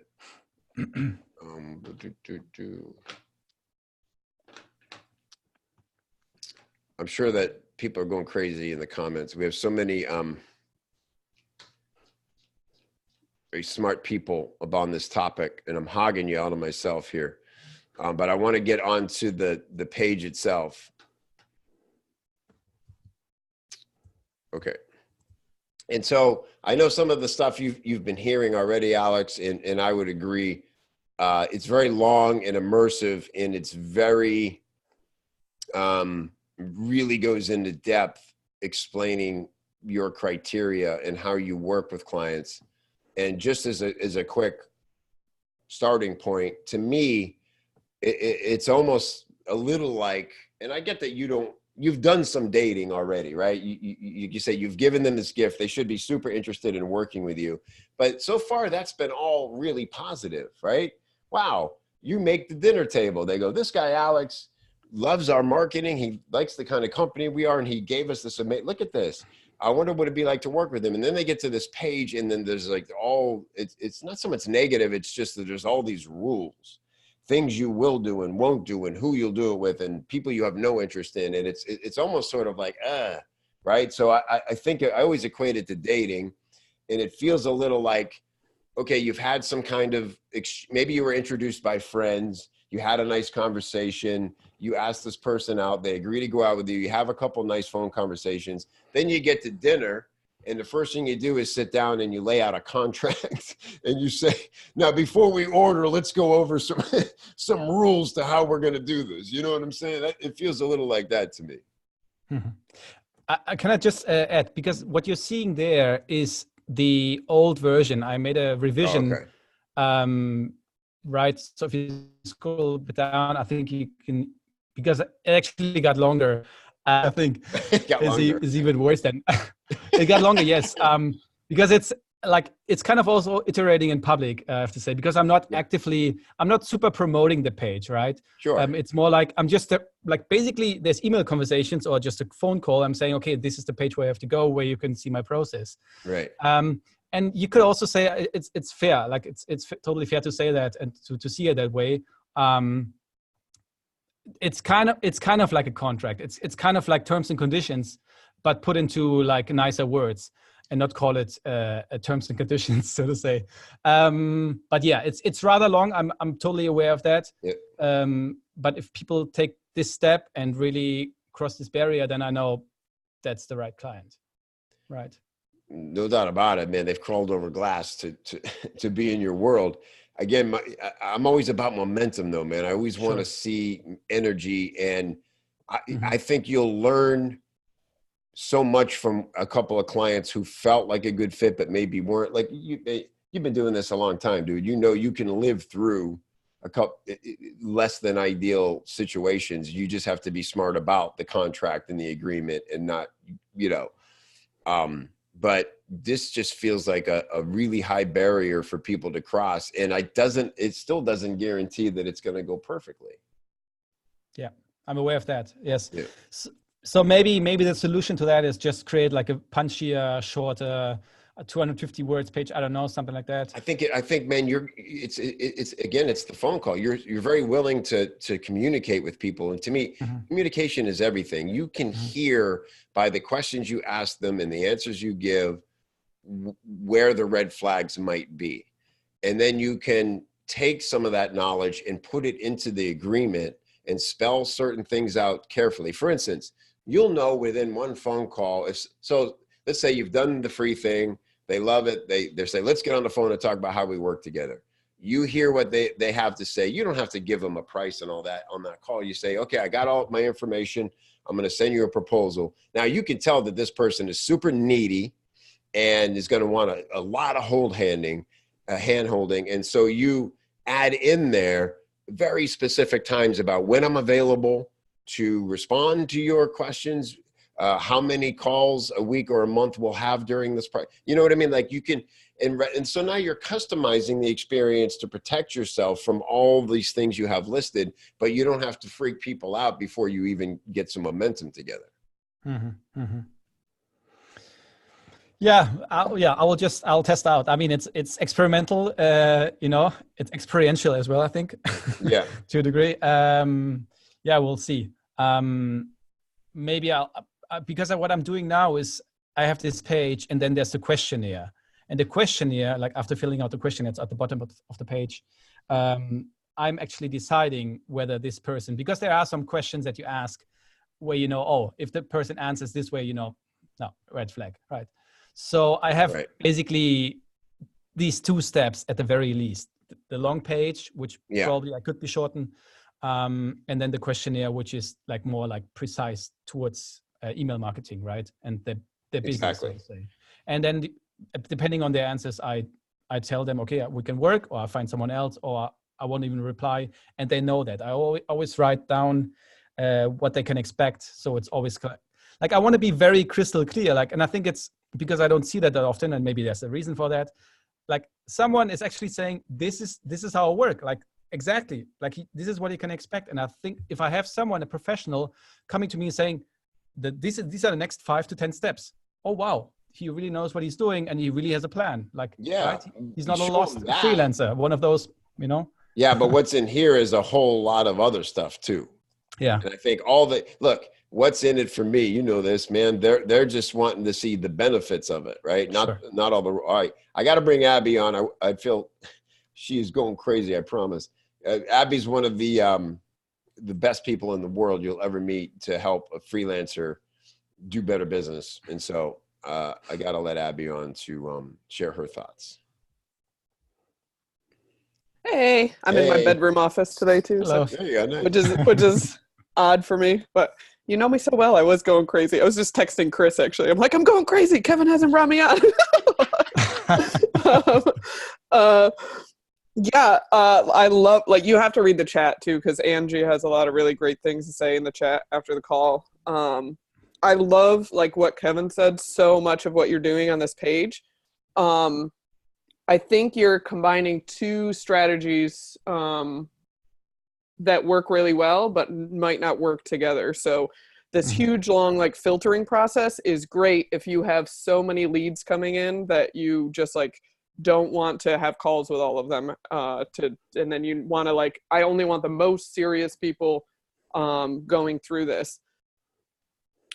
I'm sure that people are going crazy in the comments. We have so many very smart people about this topic, and I'm hogging you out of myself here. But I want to get onto the page itself. Okay. And so I know some of the stuff you've been hearing already, Alex, and I would agree. It's very long and immersive, and it's very really goes into depth explaining your criteria and how you work with clients. And just as a quick starting point, to me, it's almost a little like, and I get that you've done some dating already, right? You say you've given them this gift. They should be super interested in working with you. But so far, that's been all really positive, right? Wow, you make the dinner table. They go, this guy, Alex, loves our marketing. He likes the kind of company we are, and he gave us this amazing, look at this. I wonder what it'd be like to work with him. And then they get to this page, and then there's like it's not so much negative. It's just that there's all these rules, things you will do and won't do, and who you'll do it with, and people you have no interest in. And it's almost sort of like, right? So I think I always equate it to dating, and it feels a little like, okay, you've had some kind of, maybe you were introduced by friends, you had a nice conversation, you asked this person out, they agree to go out with you, you have a couple nice phone conversations, then you get to dinner, and the first thing you do is sit down and you lay out a contract and you say, now before we order, let's go over some rules to how we're going to do this. You know what I'm saying? It feels a little like that to me. Mm-hmm. Can I just add, because what you're seeing there is the old version. I made a revision. Oh, okay. Right. So if you scroll a bit down, I think you can, because it actually got longer. I think is even worse than it got longer. Yes. Because it's like, it's kind of also iterating in public, I have to say, because I'm not super promoting the page, right? Sure. It's more like, I'm just like, basically there's email conversations or just a phone call. I'm saying, okay, this is the page where I have to go, where you can see my process. Right. And you could also say it's fair, like it's totally fair to say that and to see it that way. It's kind of like a contract. It's kind of like terms and conditions, but put into like nicer words and not call it terms and conditions, so to say. But yeah, it's rather long. I'm totally aware of that. Yep. But if people take this step and really cross this barrier, then I know that's the right client, right? No doubt about it, man. They've crawled over glass to be in your world. Again, I'm always about momentum, though, man. I always want to see energy, and I think you'll learn so much from a couple of clients who felt like a good fit, but maybe weren't. Like you've been doing this a long time, dude. You know, you can live through a couple less than ideal situations. You just have to be smart about the contract and the agreement, and not, but this just feels like a really high barrier for people to cross. And it still doesn't guarantee that it's going to go perfectly. Yeah, I'm aware of that. Yes. Yeah. So maybe the solution to that is just create like a punchier, shorter, 250 words page. I don't know, something like that. I think, man, it's the phone call. You're very willing to communicate with people. And to me, communication is everything. You can hear by the questions you ask them and the answers you give where the red flags might be. And then you can take some of that knowledge and put it into the agreement and spell certain things out carefully. For instance, you'll know within one phone call, let's say you've done the free thing, they love it, they say, let's get on the phone and talk about how we work together. You hear what they have to say. You don't have to give them a price and all that on that call. You say, okay, I got all my information. I'm going to send you a proposal. Now you can tell that this person is super needy and is going to want a lot of hand holding. And so you add in there very specific times about when I'm available to respond to your questions, how many calls a week or a month we'll have during this. You know what I mean? Like you can, and so now you're customizing the experience to protect yourself from all these things you have listed, but you don't have to freak people out before you even get some momentum together. Yeah, I'll test out. I mean, it's experimental, it's experiential as well, I think. Yeah. To a degree. Yeah, we'll see. Maybe because what I'm doing now is I have this page and then there's the questionnaire. And the questionnaire, like after filling out the questionnaire, it's at the bottom of the page. I'm actually deciding whether this person, because there are some questions that you ask where, oh, if the person answers this way, no, red flag, right? So I have basically these 2 steps at the very least: the long page, which probably I could be shortened, and then the questionnaire, which is like more like precise towards email marketing, right? And the business, so to say. And then depending on their answers, I tell them, okay, we can work, or I find someone else, or I won't even reply, and they know that. I always write down what they can expect, so it's always like I want to be very crystal clear. Like, and I think it's because I don't see that often, and maybe there's a reason for that. Like, someone is actually saying, this is how I work. Like, exactly. Like, this is what you can expect. And I think if I have someone, a professional, coming to me and saying that these are the next 5 to 10 steps. Oh, wow. He really knows what he's doing, and he really has a plan. Like, right? He's not a lost freelancer, one of those, Yeah, but what's in here is a whole lot of other stuff too. Yeah. And I think what's in it for me, this, man, they're just wanting to see the benefits of it, right? Not all the, all right. I got to bring Abby on. I feel she is going crazy. I promise. Abby's one of the best people in the world you'll ever meet to help a freelancer do better business. And so I got to let Abby on to share her thoughts. Hey, I'm in my bedroom office today too. Hello. So, there you go, nice. which is odd for me, but you know me so well. I was going crazy. I was just texting Chris, actually. I'm like, I'm going crazy. Kevin hasn't brought me on. I love, like, you have to read the chat too, because Angie has a lot of really great things to say in the chat after the call. I love, like, what Kevin said, so much of what you're doing on this page. I think you're combining 2 strategies that work really well, but might not work together. So this huge, long, like, filtering process is great if you have so many leads coming in that you just, like, don't want to have calls with all of them. And then you want to, like, I only want the most serious people going through this.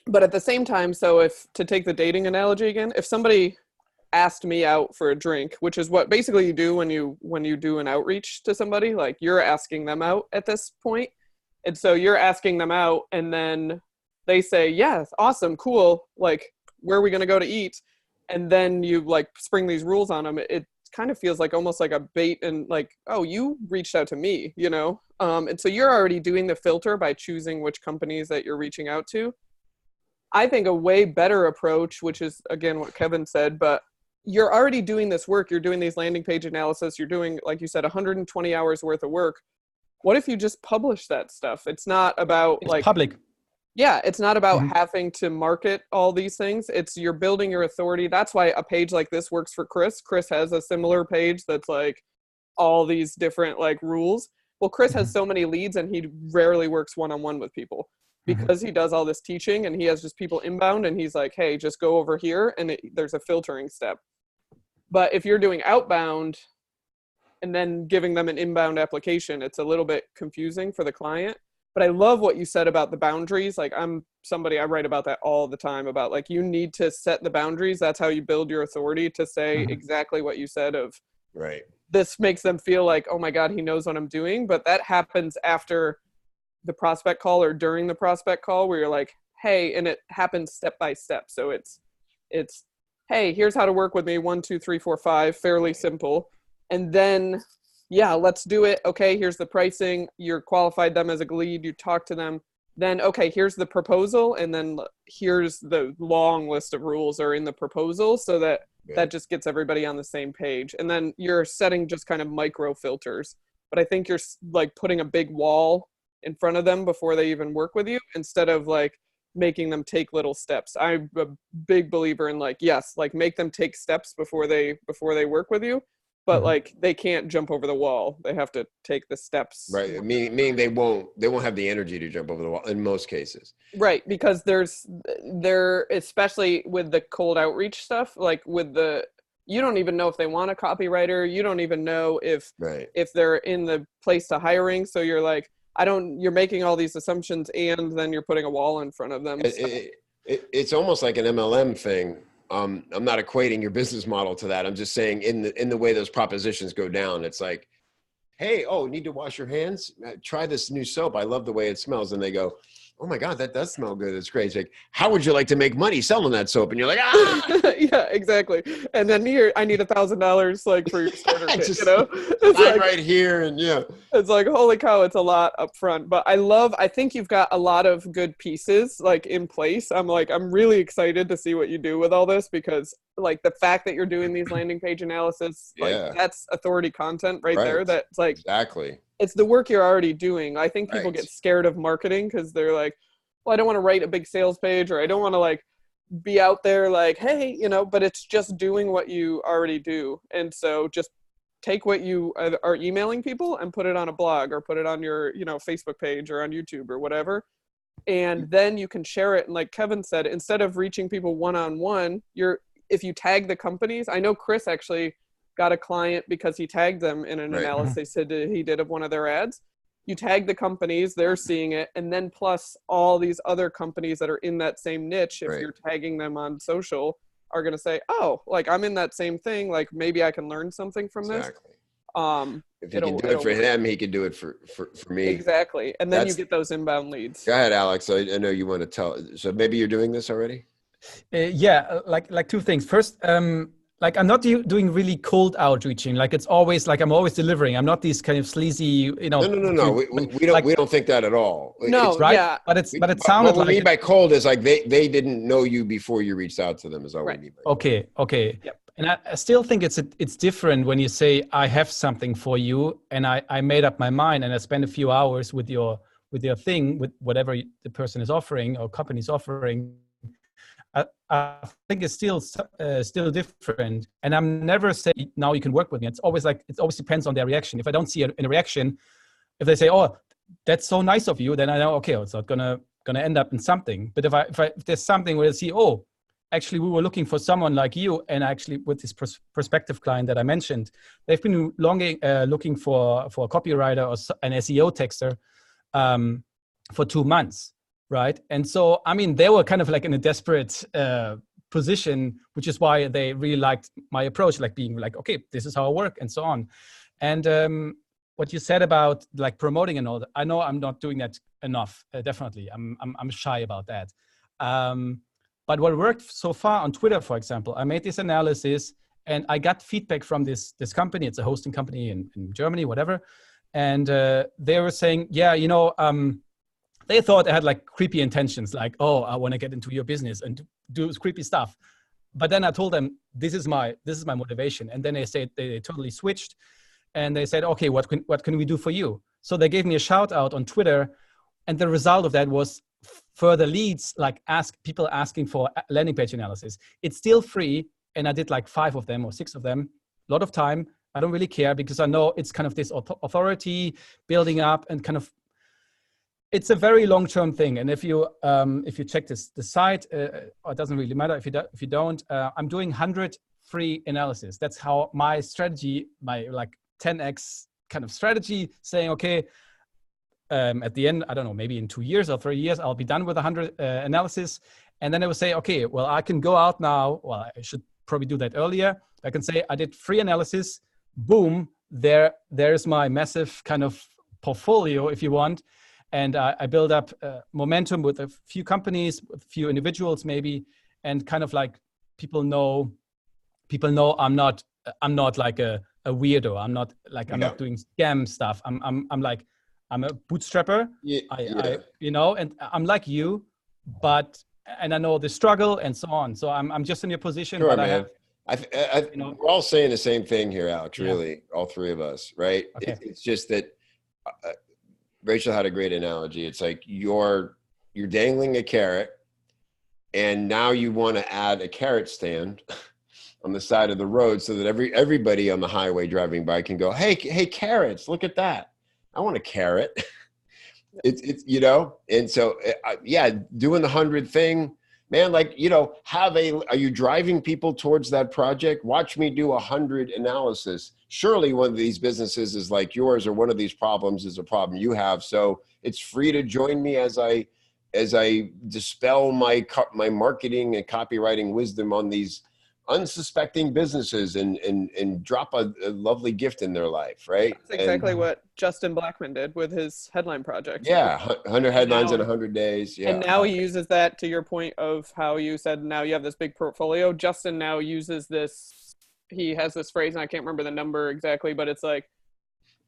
But at the same time, so to take the dating analogy again, if somebody asked me out for a drink, which is what basically you do when you do an outreach to somebody, like, you're asking them out at this point. And so you're asking them out, and then they say, yes, awesome, cool, like, where are we going to go to eat? And then you, like, spring these rules on them. It kind of feels like almost like a bait, and like, oh, you reached out to me, and so you're already doing the filter by choosing which companies that you're reaching out to. I think a way better approach, which is, again, what Kevin said, but you're already doing this work. You're doing these landing page analysis. You're doing, like you said, 120 hours worth of work. What if you just publish that stuff? It's not about it's public. Yeah, it's not about having to market all these things. It's you're building your authority. That's why a page like this works for Chris. Chris has a similar page that's like all these different, like, rules. Well, Chris has so many leads, and he rarely works one-on-one with people, because he does all this teaching, and he has just people inbound, and he's like, hey, just go over here, and there's a filtering step. But if you're doing outbound and then giving them an inbound application, it's a little bit confusing for the client. But I love what you said about the boundaries. Like, I write about that all the time, about, like, you need to set the boundaries. That's how you build your authority, to say exactly what you said of, right, this makes them feel like, oh my God, he knows what I'm doing. But that happens after the prospect call or during the prospect call, where you're like, hey, and it happens step by step. So it's, hey, here's how to work with me. 1, 2, 3, 4, 5, fairly simple. And then, yeah, let's do it. Okay, here's the pricing. You're qualified them as a lead. You talk to them. Then, okay, here's the proposal. And then here's the long list of rules are in the proposal, so that that just gets everybody on the same page. And then you're setting just kind of micro filters. But I think you're, like, putting a big wall in front of them before they even work with you, instead of, like, making them take little steps. I'm a big believer in, like, yes, like, make them take steps before they work with you, but like, they can't jump over the wall. They have to take the steps. Right. Meaning they won't have the energy to jump over the wall in most cases. Right. Because especially with the cold outreach stuff, like, you don't even know if they want a copywriter. You don't even know if they're in the place to hiring. So you're like, you're making all these assumptions, and then you're putting a wall in front of them. It's almost like an MLM thing. I'm not equating your business model to that. I'm just saying in the way those propositions go down, it's like, hey, oh, need to wash your hands? Try this new soap. I love the way it smells. And they go, oh my God, that does smell good. It's great. It's like, how would you like to make money selling that soap? And you're like, ah, Yeah, exactly. And then here, I need $1,000 like for your starter kit, just you know? It's sign like, right here. And yeah. it's like, holy cow, it's a lot up front. But I think you've got a lot of good pieces like in place. I'm really excited to see what you do with all this, because like the fact that you're doing these landing page analysis, like Yeah. that's authority content right there. That's like, exactly. it's the work you're already doing. I think people Right. get scared of marketing because they're like, well, I don't want to write a big sales page, or I don't want to like be out there like, hey, you know, but it's just doing what you already do. And so just take what you are emailing people and put it on a blog, or put it on your, you know, Facebook page or on YouTube or whatever. And then you can share it. And like Kevin said, instead of reaching people one-on-one, if you tag the companies, I know Chris actually got a client because he tagged them in an Right. analysis that he did of one of their ads. You tag the companies, they're seeing it, and then plus all these other companies that are in that same niche, if Right. you're tagging them on social, are going to say, oh, like I'm in that same thing, like maybe I can learn something from Exactly. this. If he can do it for him, he can do it for me. Exactly. And then you get those inbound leads. Go ahead, Alex. I know you want to tell. So maybe you're doing this already? Yeah, like two things. First, like I'm not doing really cold outreaching. Like it's always like I'm always delivering. I'm not these kind of sleazy, you know. No. We don't think that at all. No, It's, right? yeah. But it sounded what like. we mean by cold is like they didn't know you before you reached out to them. Is all Right. we mean by cold. Okay. Yep. And I still think it's different when you say I have something for you, and I made up my mind, and I spend a few hours with your thing, with whatever the person is offering or company is offering. I think it's still different, and I'm never saying now you can work with me. It's always like it always depends on their reaction. If I don't see a reaction, if they say, "Oh, that's so nice of you," then I know okay, it's not gonna end up in something. But if there's something where I see, oh, actually we were looking for someone like you, and actually with this prospective client that I mentioned, they've been looking for a copywriter or an SEO texter for 2 months. Right. And so, I mean, they were kind of like in a desperate position, which is why they really liked my approach, like being like, okay, this is how I work and so on. And what you said about like promoting and all that, I know I'm not doing that enough. Definitely. I'm shy about that. But what worked so far on Twitter, for example, I made this analysis and I got feedback from this company. It's a hosting company in Germany, whatever. And they were saying, yeah, you know, they thought I had like creepy intentions, like, oh, I want to get into your business and do creepy stuff. But then I told them, this is my motivation. And then they said they totally switched, and they said, okay, what can we do for you? So they gave me a shout out on Twitter, and the result of that was further leads, like people asking for landing page analysis. It's still free, and I did like 5 of them or 6 of them. A lot of time. I don't really care because I know it's kind of this authority building up and kind of. It's a very long-term thing, and if you check the site, it doesn't really matter if you don't. I'm doing 100 free analysis. That's how my strategy, my like 10x kind of strategy, saying okay, at the end, I don't know, maybe in 2 years or 3 years, I'll be done with 100 analysis, and then I will say, okay, well, I can go out now. Well, I should probably do that earlier. I can say I did free analysis. Boom, there's my massive kind of portfolio, if you want. And I build up momentum with a few companies, with a few individuals maybe, and kind of like people know I'm not like a weirdo. I'm not like I'm not doing scam stuff. I'm like I'm a bootstrapper. I you know, and I'm like you, and I know the struggle and so on. So I'm just in your position. Sure, but man. We're all saying the same thing here, Alex. Really, all 3 of us, right? Okay. It's just that. Rachel had a great analogy. It's like you're dangling a carrot, and now you want to add a carrot stand on the side of the road so that everybody on the highway driving by can go, hey, carrots, look at that. I want a carrot. It's you know, and so doing the 100 thing, man. Like, you know, are you driving people towards that project? Watch me do 100 analysis. Surely one of these businesses is like yours, or one of these problems is a problem you have. So it's free to join me as I dispel my marketing and copywriting wisdom on these unsuspecting businesses and drop a lovely gift in their life, right? That's exactly what Justin Blackman did with his headline project. Yeah, 100 headlines now, in 100 days. Yeah. And now he uses that, to your point of how you said now you have this big portfolio. Justin now uses this, he has this phrase, and I can't remember the number exactly, but it's like,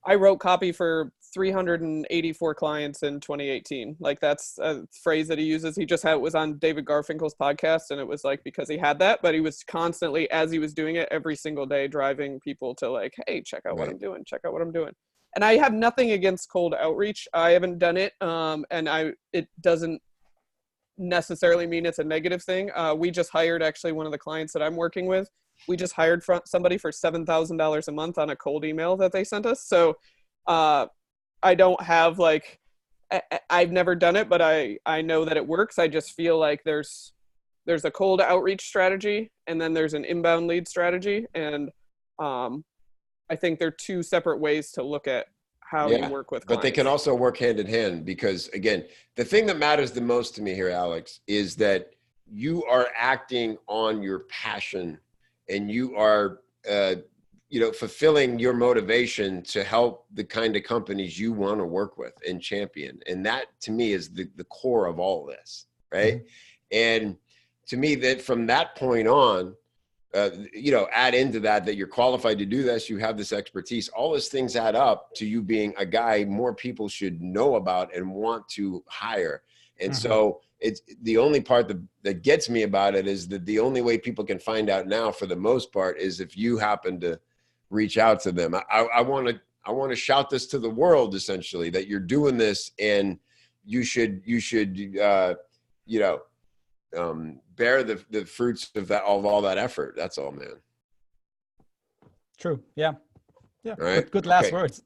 I wrote copy for 384 clients in 2018. Like, that's a phrase that he uses. He just had, it was on David Garfinkel's podcast, and it was like, because he had that, but he was constantly, as he was doing it every single day, driving people to like, hey, check out what I'm doing, check out what I'm doing. And I have nothing against cold outreach. I haven't done it. And it doesn't necessarily mean it's a negative thing. We just hired actually one of the clients that I'm working with. We just hired somebody for $7,000 a month on a cold email that they sent us. So I don't have like, I've never done it, but I know that it works. I just feel like there's a cold outreach strategy, and then there's an inbound lead strategy. And I think they're two separate ways to look at how you work with clients. But they can also work hand in hand, because again, the thing that matters the most to me here, Alex, is that you are acting on your passion, and you are, fulfilling your motivation to help the kind of companies you want to work with and champion. And that to me is the core of all this, right? Mm-hmm. And to me, that from that point on, add into that you're qualified to do this, you have this expertise, all those things add up to you being a guy more people should know about and want to hire. And so it's the only part that gets me about it is that the only way people can find out now, for the most part, is if you happen to reach out to them. I want to shout this to the world, essentially, that you're doing this, and you should bear the fruits of all that effort. That's all, man. True. Yeah. All right. Good last words.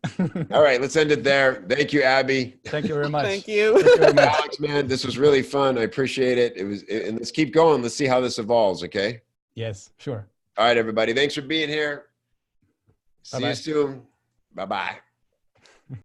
All right, let's end it there. Thank you, Abby. Thank you very much. Thank you. Alex, man, this was really fun. I appreciate it. And let's keep going. Let's see how this evolves. Okay. Yes, sure. All right, everybody. Thanks for being here. See Bye-bye. you soon. Bye-bye.